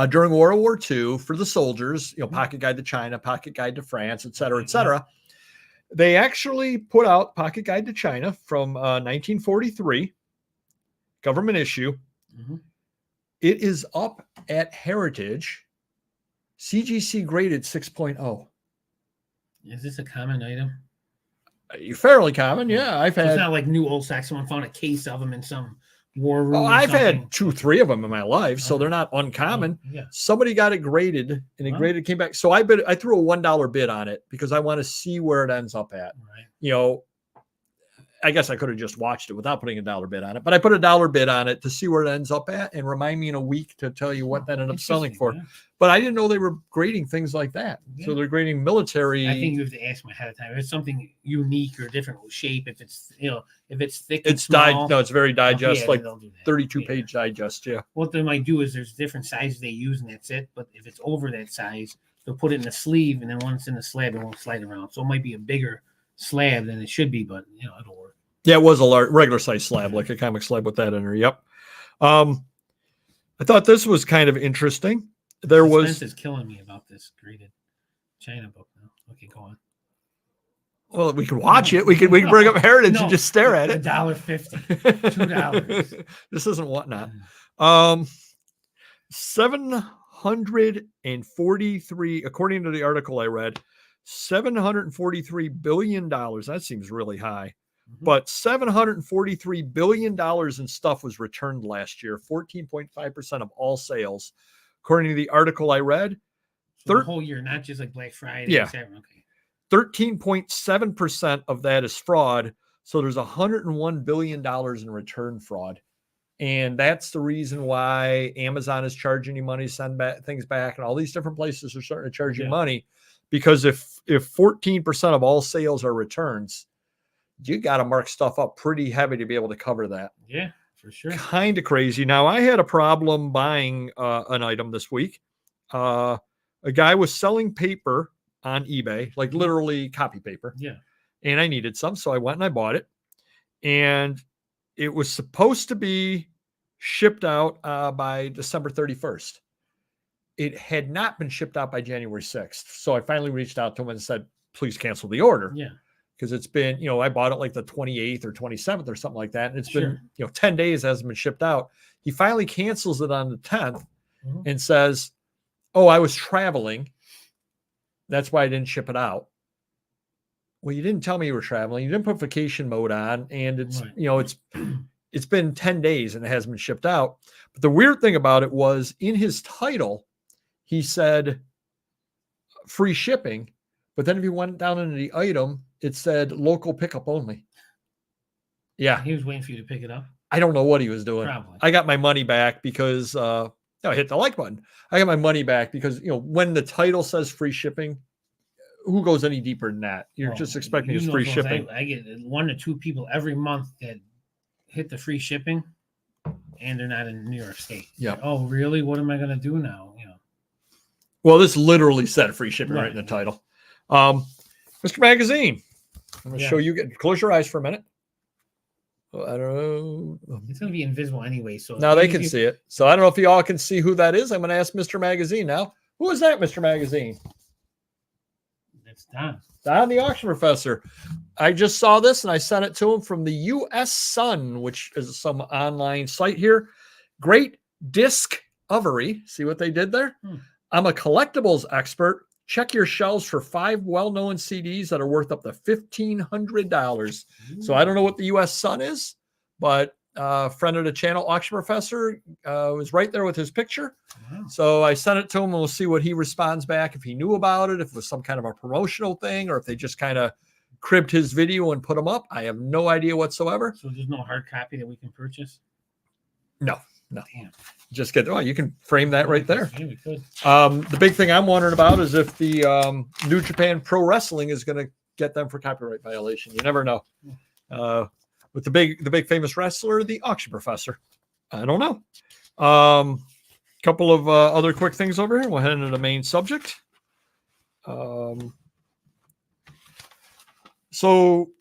During World War II for the soldiers, Pocket Guide to China, Pocket Guide to France, et cetera, et cetera. They actually put out Pocket Guide to China from 1943, government issue. It is up at Heritage, CGC graded 6.0. Is this a common item? Fairly common, yeah. So it's not like new old sacks. Someone found a case of them in some war room. I've had 2-3 of them in my life, so they're not uncommon. Yeah. Somebody got it graded, and it graded came back. So I threw a $1 bid on it because I want to see where it ends up at. Right. I guess I could have just watched it without putting a $1 bid on it, but I put a $1 bid on it to see where it ends up at and remind me in a week to tell you what that ended up selling for. Yeah. But I didn't know they were grading things like that. Yeah. So they're grading military. I think you have to ask them ahead of time. If it's something unique or different shape, if it's thick, it's small, it's very digest, yeah, like 32-page digest. Yeah. What they might do is there's different sizes they use, and that's it. But if it's over that size, they'll put it in the sleeve, and then once in the slab, it won't slide around. So it might be a bigger slab than it should be, but it'll work. Yeah, it was a regular size slab, like a comic slab with that in there. Yep. I thought this was kind of interesting. Suspense is killing me about this graded China book now. Okay, go on. Well, we can watch it. We can bring up Heritage and just stare at it. $1.50, $2. This isn't whatnot. 743, according to the article I read, $743 billion. That seems really high. But $743 billion in stuff was returned last year, 14.5% of all sales. According to the article I read, the whole year, not just like Black Friday. Yeah. 13.7% of that is fraud. So there's $101 billion in return fraud. And that's the reason why Amazon is charging you money to send things back. And all these different places are starting to charge you money. Because if 14% of all sales are returns, you got to mark stuff up pretty heavy to be able to cover that. Yeah, for sure. Kind of crazy. Now, I had a problem buying an item this week. A guy was selling paper on eBay, like literally copy paper. Yeah. And I needed some, so I went and I bought it. And it was supposed to be shipped out by December 31st. It had not been shipped out by January 6th. So I finally reached out to him and said, please cancel the order. Yeah. Because it's been, I bought it like the 28th or 27th or something like that. And it's been, 10 days hasn't been shipped out. He finally cancels it on the 10th and says, oh, I was traveling. That's why I didn't ship it out. Well, you didn't tell me you were traveling. You didn't put vacation mode on. And it's, it's been 10 days and it hasn't been shipped out. But the weird thing about it was in his title, he said free shipping. But then if you went down into the item, it said local pickup only. Yeah. He was waiting for you to pick it up. I don't know what he was doing. Probably. I got my money back because I hit the like button. I got my money back because, when the title says free shipping, who goes any deeper than that? You're just expecting it's free shipping. I get 1 to 2 people every month that hit the free shipping and they're not in New York State. Yeah. Like, oh, really? What am I going to do now? Well, this literally said free shipping right in the title. Mr. Magazine, I'm going to show you. Close your eyes for a minute. I don't know. It's going to be invisible anyway. So now they can see it. So I don't know if you all can see who that is. I'm going to ask Mr. Magazine now. Who is that, Mr. Magazine? That's Don. Don, the auction professor. I just saw this and I sent it to him from the U.S. Sun, which is some online site here. Great Discovery. See what they did there? I'm a collectibles expert. Check your shelves for 5 well-known CDs that are worth up to $1,500. So I don't know what the U.S. Sun is, but friend of the channel, Auction Professor, was right there with his picture. Wow. So I sent it to him, and we'll see what he responds back, if he knew about it, if it was some kind of a promotional thing, or if they just kind of cribbed his video and put him up. I have no idea whatsoever. So there's no hard copy that we can purchase? No. Damn. Just get, you can frame that right there. Yeah, we could. The big thing I'm wondering about is if the New Japan Pro Wrestling is going to get them for copyright violation. You never know. With the big famous wrestler, the Auction Professor. I don't know. Couple of other quick things over here. We'll head into the main subject. So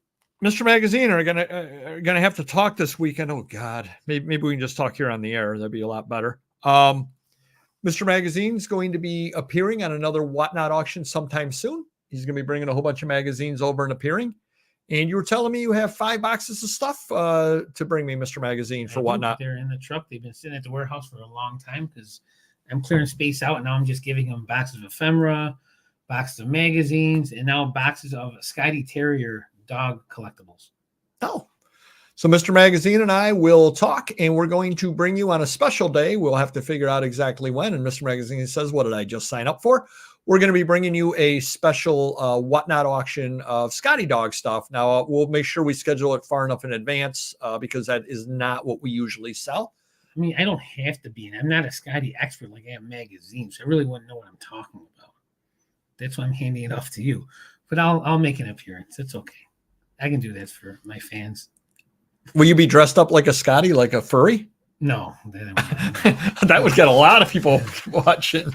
Mr. Magazine are gonna have to talk this weekend. Oh God, maybe we can just talk here on the air. That'd be a lot better. Mr. Magazine's going to be appearing on another Whatnot auction sometime soon. He's going to be bringing a whole bunch of magazines over and appearing. And you were telling me you have 5 boxes of stuff to bring me, Mr. Magazine, for Whatnot. They're in the truck. They've been sitting at the warehouse for a long time because I'm clearing space out. And now I'm just giving them boxes of ephemera, boxes of magazines, and now boxes of Scotty Terrier dog collectibles. Oh. So Mr. Magazine and I will talk, and we're going to bring you on a special day. We'll have to figure out exactly when. And Mr. Magazine says, what did I just sign up for? We're going to be bringing you a special Whatnot auction of Scotty dog stuff. Now, we'll make sure we schedule it far enough in advance because that is not what we usually sell. I mean, I don't have to be. I'm not a Scotty expert like I am magazines. I really wouldn't know what I'm talking about. That's why I'm handing it off to you. But I'll make an appearance. It's okay. I can do that for my fans. Will you be dressed up like a Scotty, like a furry? No. That would get a lot of people watching.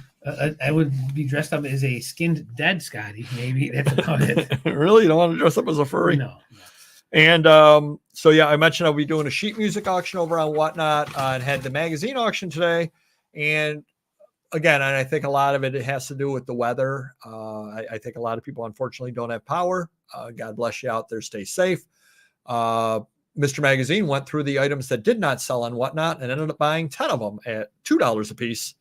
I would be dressed up as a skinned dead Scotty. Maybe that's about it. Really? You don't want to dress up as a furry? No. And so, yeah, I mentioned I'll be doing a sheet music auction over on Whatnot and had the magazine auction today. And again, I think a lot of it has to do with the weather. I think a lot of people, unfortunately, don't have power. God bless you out there. Stay safe. Mr. Magazine went through the items that did not sell on Whatnot and ended up buying 10 of them at $2 a piece.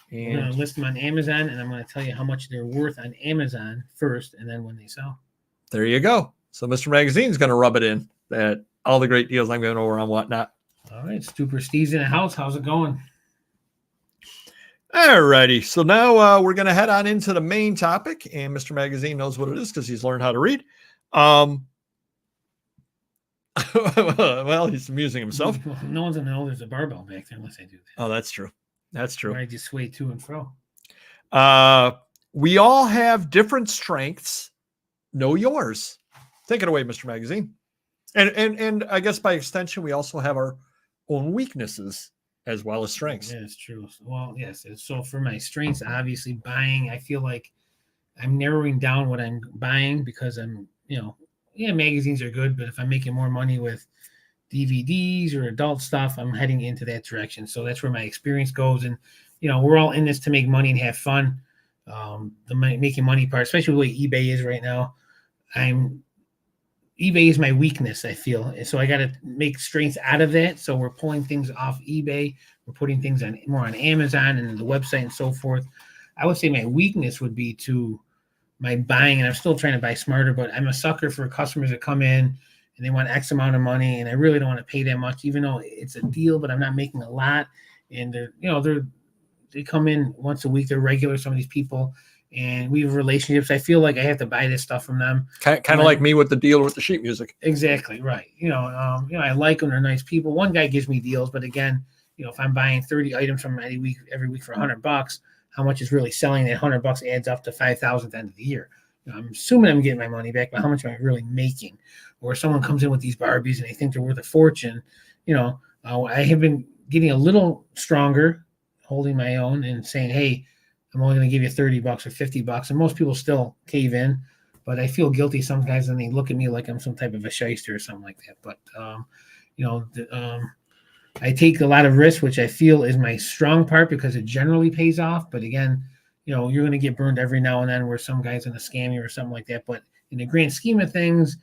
And I'm going to list them on Amazon, and I'm going to tell you how much they're worth on Amazon first, and then when they sell. There you go. So Mr. Magazine's going to rub it in that all the great deals I'm going over on Whatnot. All right, Super Steve's in the house. How's it going? All righty. So now we're going to head on into the main topic, and Mr. Magazine knows what it is because he's learned how to read. Well, he's amusing himself. No one's going to know there's a barbell back there unless I do that. Oh, that's true. That's true. Or I just sway to and fro. We all have different strengths. Know yours. Take it away, Mr. Magazine. And I guess by extension, we also have our own weaknesses as well as strengths. Yeah, it's true. Well, yes. So for my strengths, obviously buying, I feel like I'm narrowing down what I'm buying because I'm, magazines are good, but if I'm making more money with DVDs or adult stuff, I'm heading into that direction. So that's where my experience goes. And, we're all in this to make money and have fun. The making money part, especially the way eBay is right now, eBay is my weakness, I feel. And so I got to make strengths out of that. So we're pulling things off eBay. We're putting things more on Amazon and the website and so forth. I would say my weakness would be to my buying, and I'm still trying to buy smarter, but I'm a sucker for customers that come in and they want X amount of money, and I really don't want to pay that much, even though it's a deal, but I'm not making a lot. And they come in once a week. They're regular, some of these people, and we have relationships. I feel like I have to buy this stuff from them. Kind of like me with the deal with the sheet music. Exactly right. I like them. They're nice people. One guy gives me deals, but again, if I'm buying 30 items from every week for $100, how much is really selling? That $100 adds up to $5,000 at the end of the year. I'm assuming I'm getting my money back, but how much am I really making? Or someone comes in with these Barbies and they think they're worth a fortune. I have been getting a little stronger, holding my own and saying, hey, I'm only going to give you $30 or $50. And most people still cave in, but I feel guilty sometimes and they look at me like I'm some type of a shyster or something like that. But, I take a lot of risks, which I feel is my strong part because it generally pays off. But again, you're going to get burned every now and then where some guy's going to scam you or something like that. But in the grand scheme of things,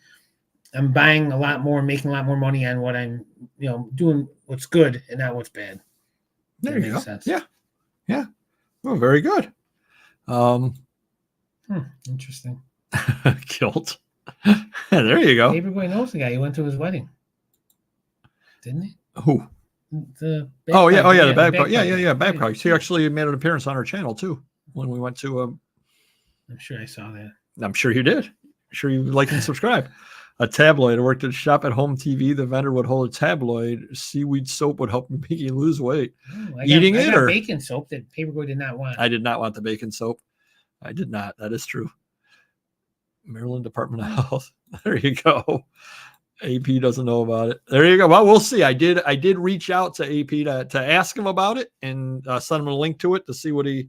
I'm buying a lot more, making a lot more money on what I'm, doing what's good and not what's bad. There you go. Sense. Yeah. Yeah. Well, very good. Interesting. Guilt. There you go. Everybody knows the guy. He went to his wedding. Didn't he? Who? The Oh yeah, bagpipe, the bagpipe. Yeah, bagpipe. bagpipes. He actually made an appearance on our channel too when we went to. I'm sure I saw that. I'm sure you did. I'm sure you like and subscribe. A tabloid. I worked at a shop at Home TV. The vendor would hold a tabloid. Seaweed soap would help make you lose weight. Oh, I Eating got it, or bacon soap that Paperboy did not want. I did not want the bacon soap. I did not. That is true. Maryland Department of Health. There you go. AP doesn't know about it. There you go. Well, we'll see. I did reach out to AP to ask him about it and send him a link to it to see what he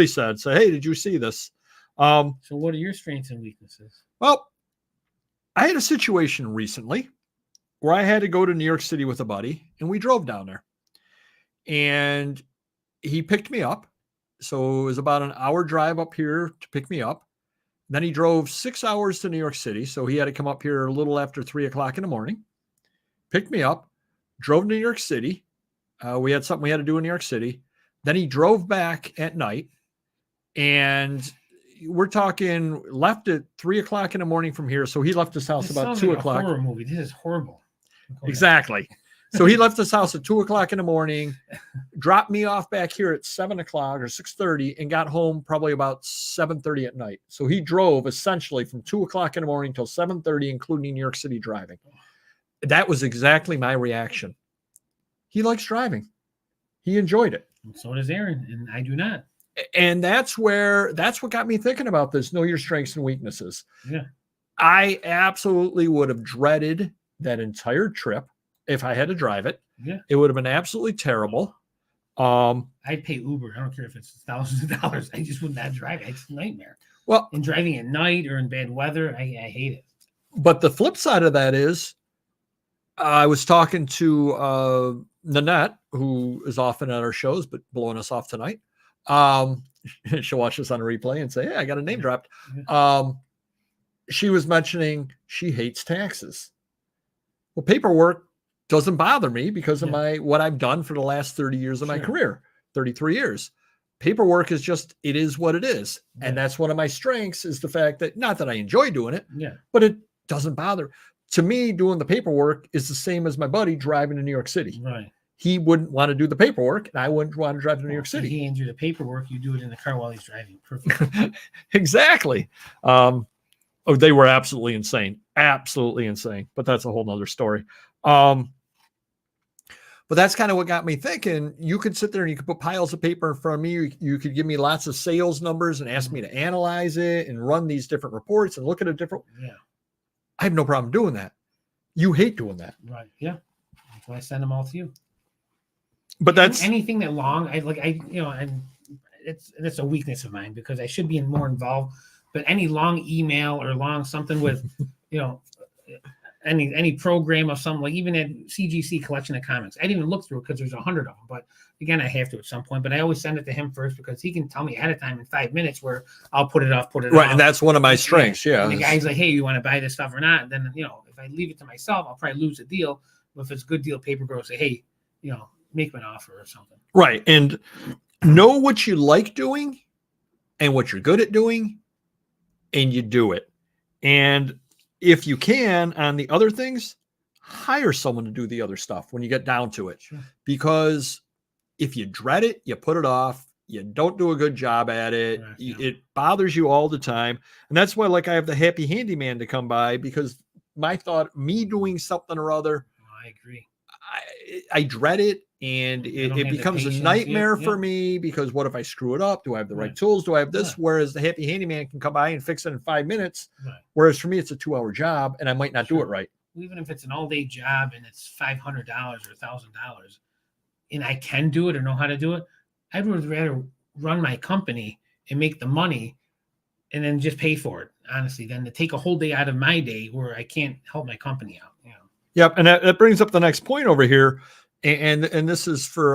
said. So, hey, did you see this? So what are your strengths and weaknesses? Well, I had a situation recently where I had to go to New York City with a buddy, and we drove down there. And he picked me up. So it was about an hour drive up here to pick me up. Then he drove 6 hours to New York City. So he had to come up here a little after 3:00 in the morning, picked me up, drove to New York City. We had something we had to do in New York City. Then he drove back at night, and we're talking left at 3:00 in the morning from here. So he left his house about 2:00. Like a horror movie. This is horrible. Exactly. So he left his house at 2:00 in the morning, dropped me off back here at 7:00 or 6:30, and got home probably about 7:30 at night. So he drove essentially from 2:00 in the morning till 7:30, including New York City driving. That was exactly my reaction. He likes driving. He enjoyed it. And so does Aaron, and I do not. And that's what got me thinking about this. Know your strengths and weaknesses. Yeah. I absolutely would have dreaded that entire trip. If I had to drive it, it would have been absolutely terrible. I'd pay Uber. I don't care if it's thousands of dollars. I just would not drive it. It's a nightmare. Well, and driving at night or in bad weather, I hate it. But the flip side of that is, I was talking to Nanette, who is often at our shows, but blowing us off tonight. She'll watch this on a replay and say, "Hey, I got a name dropped." She was mentioning she hates taxes. Well, paperwork doesn't bother me because of what I've done for the last 30 years of my career, 33 years. Paperwork is just, it is what it is. And that's one of my strengths, is the fact that, not that I enjoy doing it, but it doesn't bother. To me, doing the paperwork is the same as my buddy driving to New York City. Right. He wouldn't want to do the paperwork, and I wouldn't want to drive to New York City. He hands you the paperwork, you do it in the car while he's driving. Perfect. Exactly. They were absolutely insane. Absolutely insane. But that's a whole nother story. But that's kind of what got me thinking. You could sit there and you could put piles of paper in front of me. You could give me lots of sales numbers and ask me to analyze it and run these different reports and look at a different. Yeah. I have no problem doing that. You hate doing that. Right. Yeah. That's why I send them all to you. But that's anything that long, and it's a weakness of mine because I should be more involved. But any long email or long something with, any program of something, like even at CGC collection of comics, I didn't even look through it because there's 100 of them. But again, I have to at some point. But I always send it to him first because he can tell me ahead of time in 5 minutes where I'll put it off. Right, and that's one of my strengths. Yeah. And the guy's like, "Hey, you want to buy this stuff or not?" And then if I leave it to myself, I'll probably lose the deal. But if it's a good deal, paper girl say, "Hey, make me an offer or something." Right, and know what you like doing and what you're good at doing, and you do it. And if you can, on the other things, hire someone to do the other stuff when you get down to it. Sure. Because if you dread it, you put it off, you don't do a good job at it, it bothers you all the time. And that's why, I have the happy handyman to come by, because me doing something or other, I agree. I dread it, and it becomes a nightmare for me, because what if I screw it up? Do I have the right tools? Do I have this? Whereas the happy handyman can come by and fix it in 5 minutes. Right. Whereas for me, it's a 2-hour job and I might not do it right. Even if it's an all-day job and it's $500 or $1,000 and I can do it or know how to do it, I'd rather run my company and make the money and then just pay for it, honestly, than to take a whole day out of my day where I can't help my company out. Yep. And that brings up the next point over here. And this is for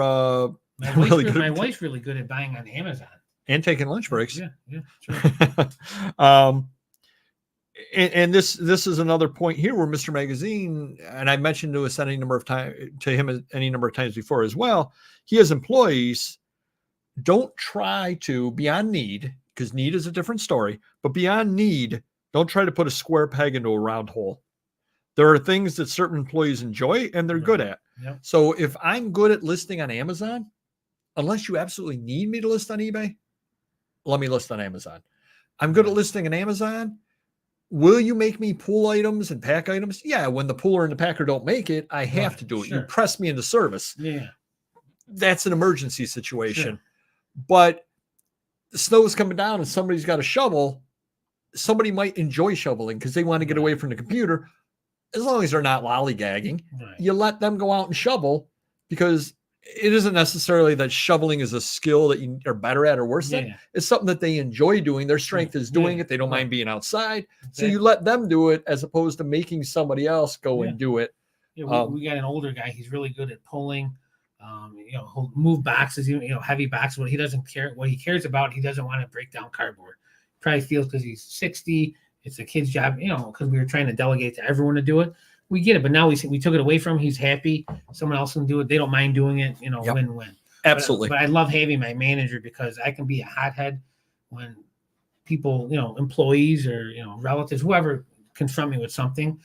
my wife's really good at buying on Amazon and taking lunch breaks. Yeah, sure. And this is another point here where Mr. Magazine, and I mentioned to him any number of times before as well, he has employees. Don't try to, beyond need, because need is a different story, but beyond need, don't try to put a square peg into a round hole. There are things that certain employees enjoy and they're good at. Yep. So if I'm good at listing on Amazon, unless you absolutely need me to list on eBay, let me list on Amazon. I'm good at listing on Amazon. Will you make me pull items and pack items? Yeah, when the puller and the packer don't make it, I have to do it. Sure. You press me into service. Yeah. That's an emergency situation. Sure. But the snow is coming down and somebody's got a shovel. Somebody might enjoy shoveling because they want to get away from the computer. As long as they're not lollygagging, you let them go out and shovel, because it isn't necessarily that shoveling is a skill that you are better at or worse at. It's something that they enjoy doing. Their strength is doing it. They don't mind being outside. So you let them do it as opposed to making somebody else go and do it. Yeah, we got an older guy. He's really good at pulling. He'll move boxes, heavy boxes. What he doesn't care, what he cares about, he doesn't want to break down cardboard. Probably feels because he's 60, it's a kid's job, because we were trying to delegate to everyone to do it. We get it, but now we took it away from him. He's happy. Someone else can do it. They don't mind doing it, win-win. Absolutely. But I love having my manager, because I can be a hothead when people, employees or, relatives, whoever confront me with something.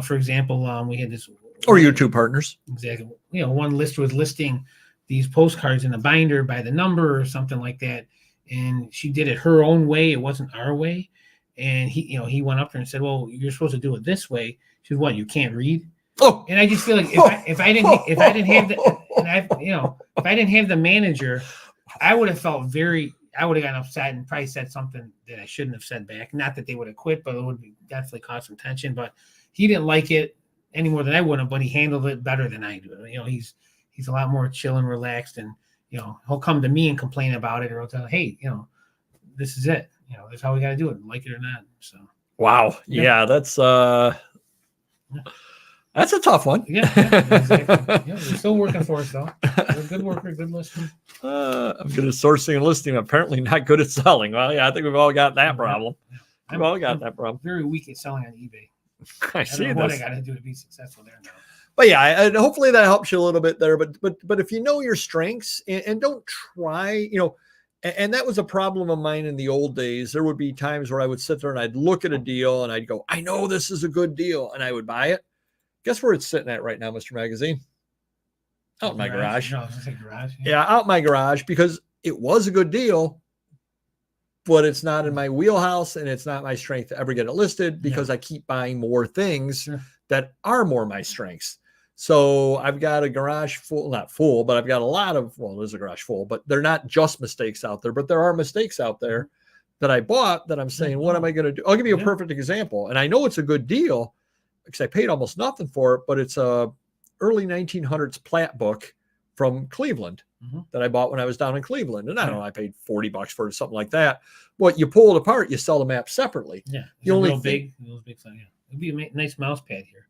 For example, we had this. Or your two partners. Exactly. One lister was listing these postcards in a binder by the number or something like that. And she did it her own way. It wasn't our way. And he went up there and said, "Well, you're supposed to do it this way." She said, "What? You can't read?" Oh. And I just feel like if I didn't have the manager, I would have felt I would have gotten upset and probably said something that I shouldn't have said back. Not that they would have quit, but it would definitely cause some tension. But he didn't like it any more than I would have, but he handled it better than I do. He's a lot more chill and relaxed, and he'll come to me and complain about it, or he'll tell, "Hey, this is it. This is how we got to do it, like it or not." So wow, yeah, that's a tough one. Yeah, exactly. We're still working for us though. We're a good worker, good listener. I'm good at sourcing and listing. Apparently not good at selling. Well, yeah, I think we've all got that problem. We've all got that problem. Very weak at selling on eBay. I see don't know what I got to do to be successful there now. But yeah, and hopefully that helps you a little bit there. But if you know your strengths and don't try, and that was a problem of mine in the old days. There would be times where I would sit there and I'd look at a deal and I'd go, "I know this is a good deal," and I would buy it. Guess where it's sitting at right now, Mr. Magazine? Out in my garage. No, I was gonna say garage. Yeah, out in my garage, because it was a good deal, but it's not in my wheelhouse and it's not my strength to ever get it listed, because I keep buying more things that are more my strengths. So I've got a garage full, not full, but I've got a lot of, there's a garage full, but they're not just mistakes out there, but there are mistakes out there that I bought that I'm saying, what am I going to do? I'll give you a perfect example. And I know it's a good deal because I paid almost nothing for it, but it's a early 1900s plat book from Cleveland that I bought when I was down in Cleveland. And I don't know, I paid $40 for it or something like that. Well, you pull it apart, you sell the map separately. Yeah. You only big thing. It'd be a nice mouse pad here.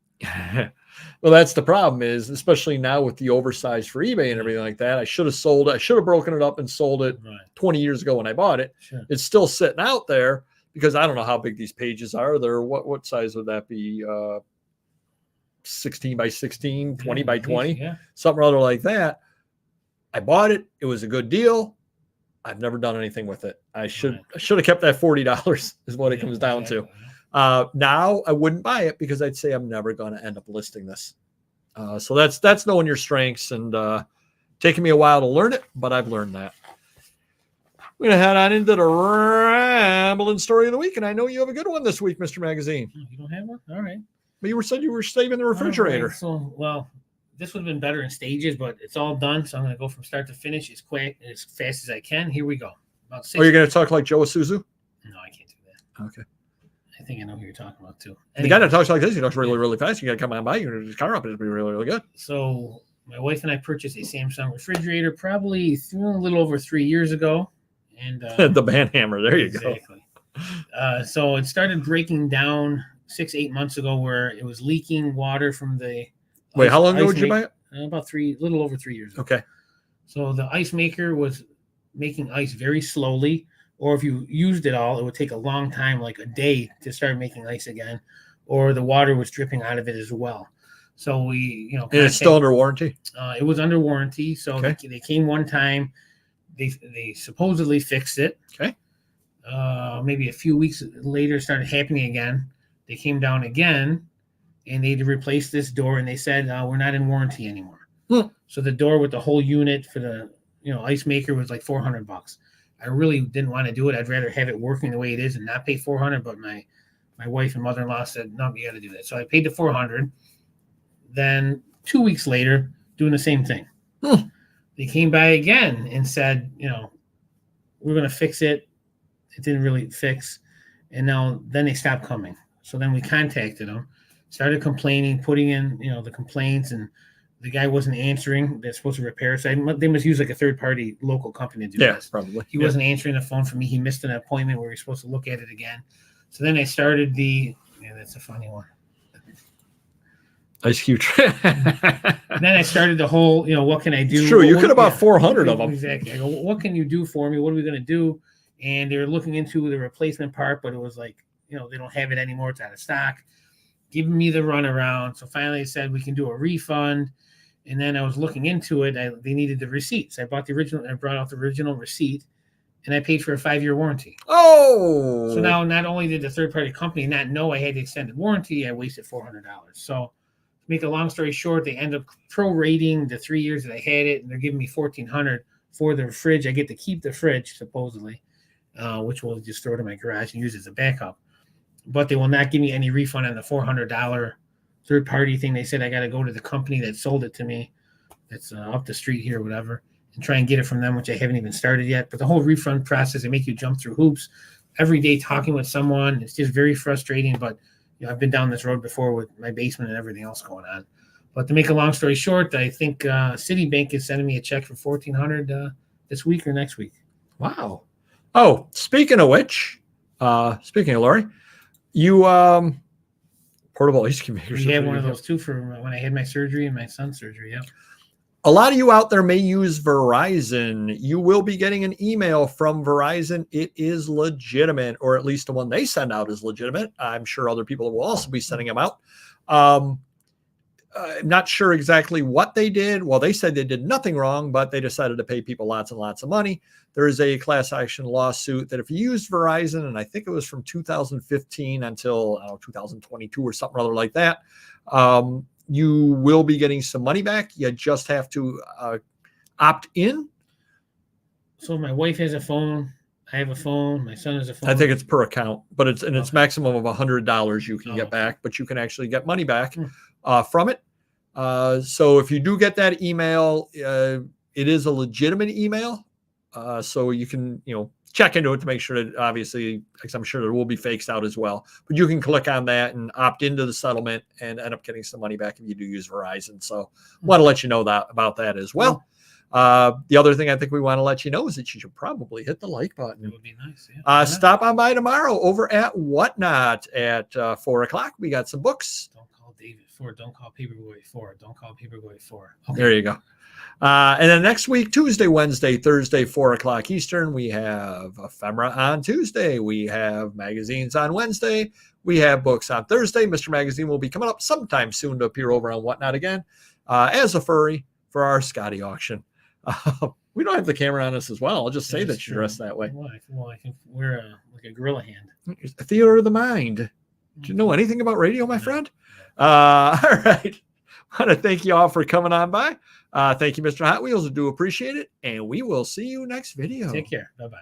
Well, that's the problem, is especially now with the oversized for eBay and everything like that. I should have sold it. I should have broken it up and sold it 20 years ago when I bought it. It's still sitting out there because I don't know how big these pages are. They're what size would that be? 16 by 16, 20 by 20, something or other like that. I bought it. It was a good deal. I've never done anything with it. I should have kept that $40 is what it comes down to. Now I wouldn't buy it because I'd say I'm never going to end up listing this. So that's knowing your strengths and taking me a while to learn it, but I've learned that. We're going to head on into the rambling story of the week. And I know you have a good one this week, Mr. Magazine. You don't have one? All right. But you said you were saving the refrigerator. Right. So, this would have been better in stages, but it's all done. So I'm going to go from start to finish as quick, as fast as I can. Here we go. Are you going to talk like Joe Isuzu? No, I can't do that. Okay. I think I know who you're talking about too. Anyway, the guy that talks like this, he talks really, really fast. You got to come on by, you his car up, it'll be really, really good. So my wife and I purchased a Samsung refrigerator probably a little over 3 years ago. And the band hammer, there you go. So it started breaking down 6-8 months ago, where it was leaking water from the. Wait, how long ago did you buy it? About little over 3 years ago. Okay. So the ice maker was making ice very slowly, or if you used it all, it would take a long time, like a day, to start making ice again, or the water was dripping out of it as well. So we, and it's still under warranty? It was under warranty. So they came one time. They supposedly fixed it. Okay. Maybe a few weeks later, it started happening again. They came down again, and they replaced this door, and they said we're not in warranty anymore. Hmm. So the door with the whole unit for the ice maker was like $400. I really didn't want to do it. I'd rather have it working the way it is and not pay $400. But my wife and mother-in-law said, no, you got to do that. So I paid the $400. Then 2 weeks later, doing the same thing. They came by again and said, we're going to fix it. It didn't really fix. And then they stopped coming. So then we contacted them, started complaining, putting in, the complaints, and the guy wasn't answering. They're supposed to repair it. So they must use like a third-party local company to do this. Probably. He wasn't answering the phone for me. He missed an appointment where he was supposed to look at it again. So then I started that's a funny one. Ice cube. Then I started the whole, what can I do? It's true. You could have bought 400 of them. Exactly. I go, what can you do for me? What are we going to do? And they were looking into the replacement part, but it was like, they don't have it anymore. It's out of stock. Giving me the runaround. So finally I said, we can do a refund. And then I was looking into it. They needed the receipts. I brought out the original receipt, and I paid for a 5-year warranty. Oh. So now not only did the third-party company not know I had the extended warranty, I wasted $400. So to make a long story short, they end up prorating the 3 years that I had it, and they're giving me $1,400 for the fridge. I get to keep the fridge, supposedly, which we'll just throw it in my garage and use as a backup. But they will not give me any refund on the $400 third-party thing. They said I got to go to the company that sold it to me, that's up the street here or whatever, and try and get it from them, which I haven't even started yet. But the whole refund process, they make you jump through hoops every day talking with someone. It's just very frustrating. But I've been down this road before with my basement and everything else going on. But to make a long story short, I think Citibank is sending me a check for $1,400 this week or next week. Wow. Oh, speaking of which, speaking of Lori, you portable ice cream makers. We had one of those too for when I had my surgery and my son's surgery. Yeah. A lot of you out there may use Verizon. You will be getting an email from Verizon. It is legitimate, or at least the one they send out is legitimate. I'm sure other people will also be sending them out. I'm not sure exactly what they did. Well, they said they did nothing wrong, but they decided to pay people lots and lots of money. There is a class action lawsuit that if you used Verizon, and I think it was from 2015 until 2022 or something other like that, you will be getting some money back. You just have to opt in. So my wife has a phone. I have a phone. My son has a phone. I think it's per account, but it's maximum of $100 you can get back, but you can actually get money back from it. So if you do get that email, it is a legitimate email. So you can, check into it to make sure that obviously, because I'm sure there will be fakes out as well, but you can click on that and opt into the settlement and end up getting some money back if you do use Verizon. So want to let you know about that as well. The other thing I think we want to let you know is that you should probably hit the like button. It would be nice. Yeah. Stop on by tomorrow over at Whatnot at 4:00. We got some books. Don't call David 4. Don't call Paperboy 4. Don't call Paperboy 4. Okay. There you go. And then next week, Tuesday, Wednesday, Thursday, 4:00 Eastern, we have Ephemera on Tuesday. We have magazines on Wednesday. We have books on Thursday. Mr. Magazine will be coming up sometime soon to appear over on Whatnot again as a furry for our Scotty auction. We don't have the camera on us as well. I'll just say that you're dressed that way. Well, I can wear like a gorilla hand. A theater of the mind. Do you know anything about radio, my friend? All right. I want to thank you all for coming on by. Thank you, Mr. Hot Wheels. I do appreciate it. And we will see you next video. Take care. Bye-bye.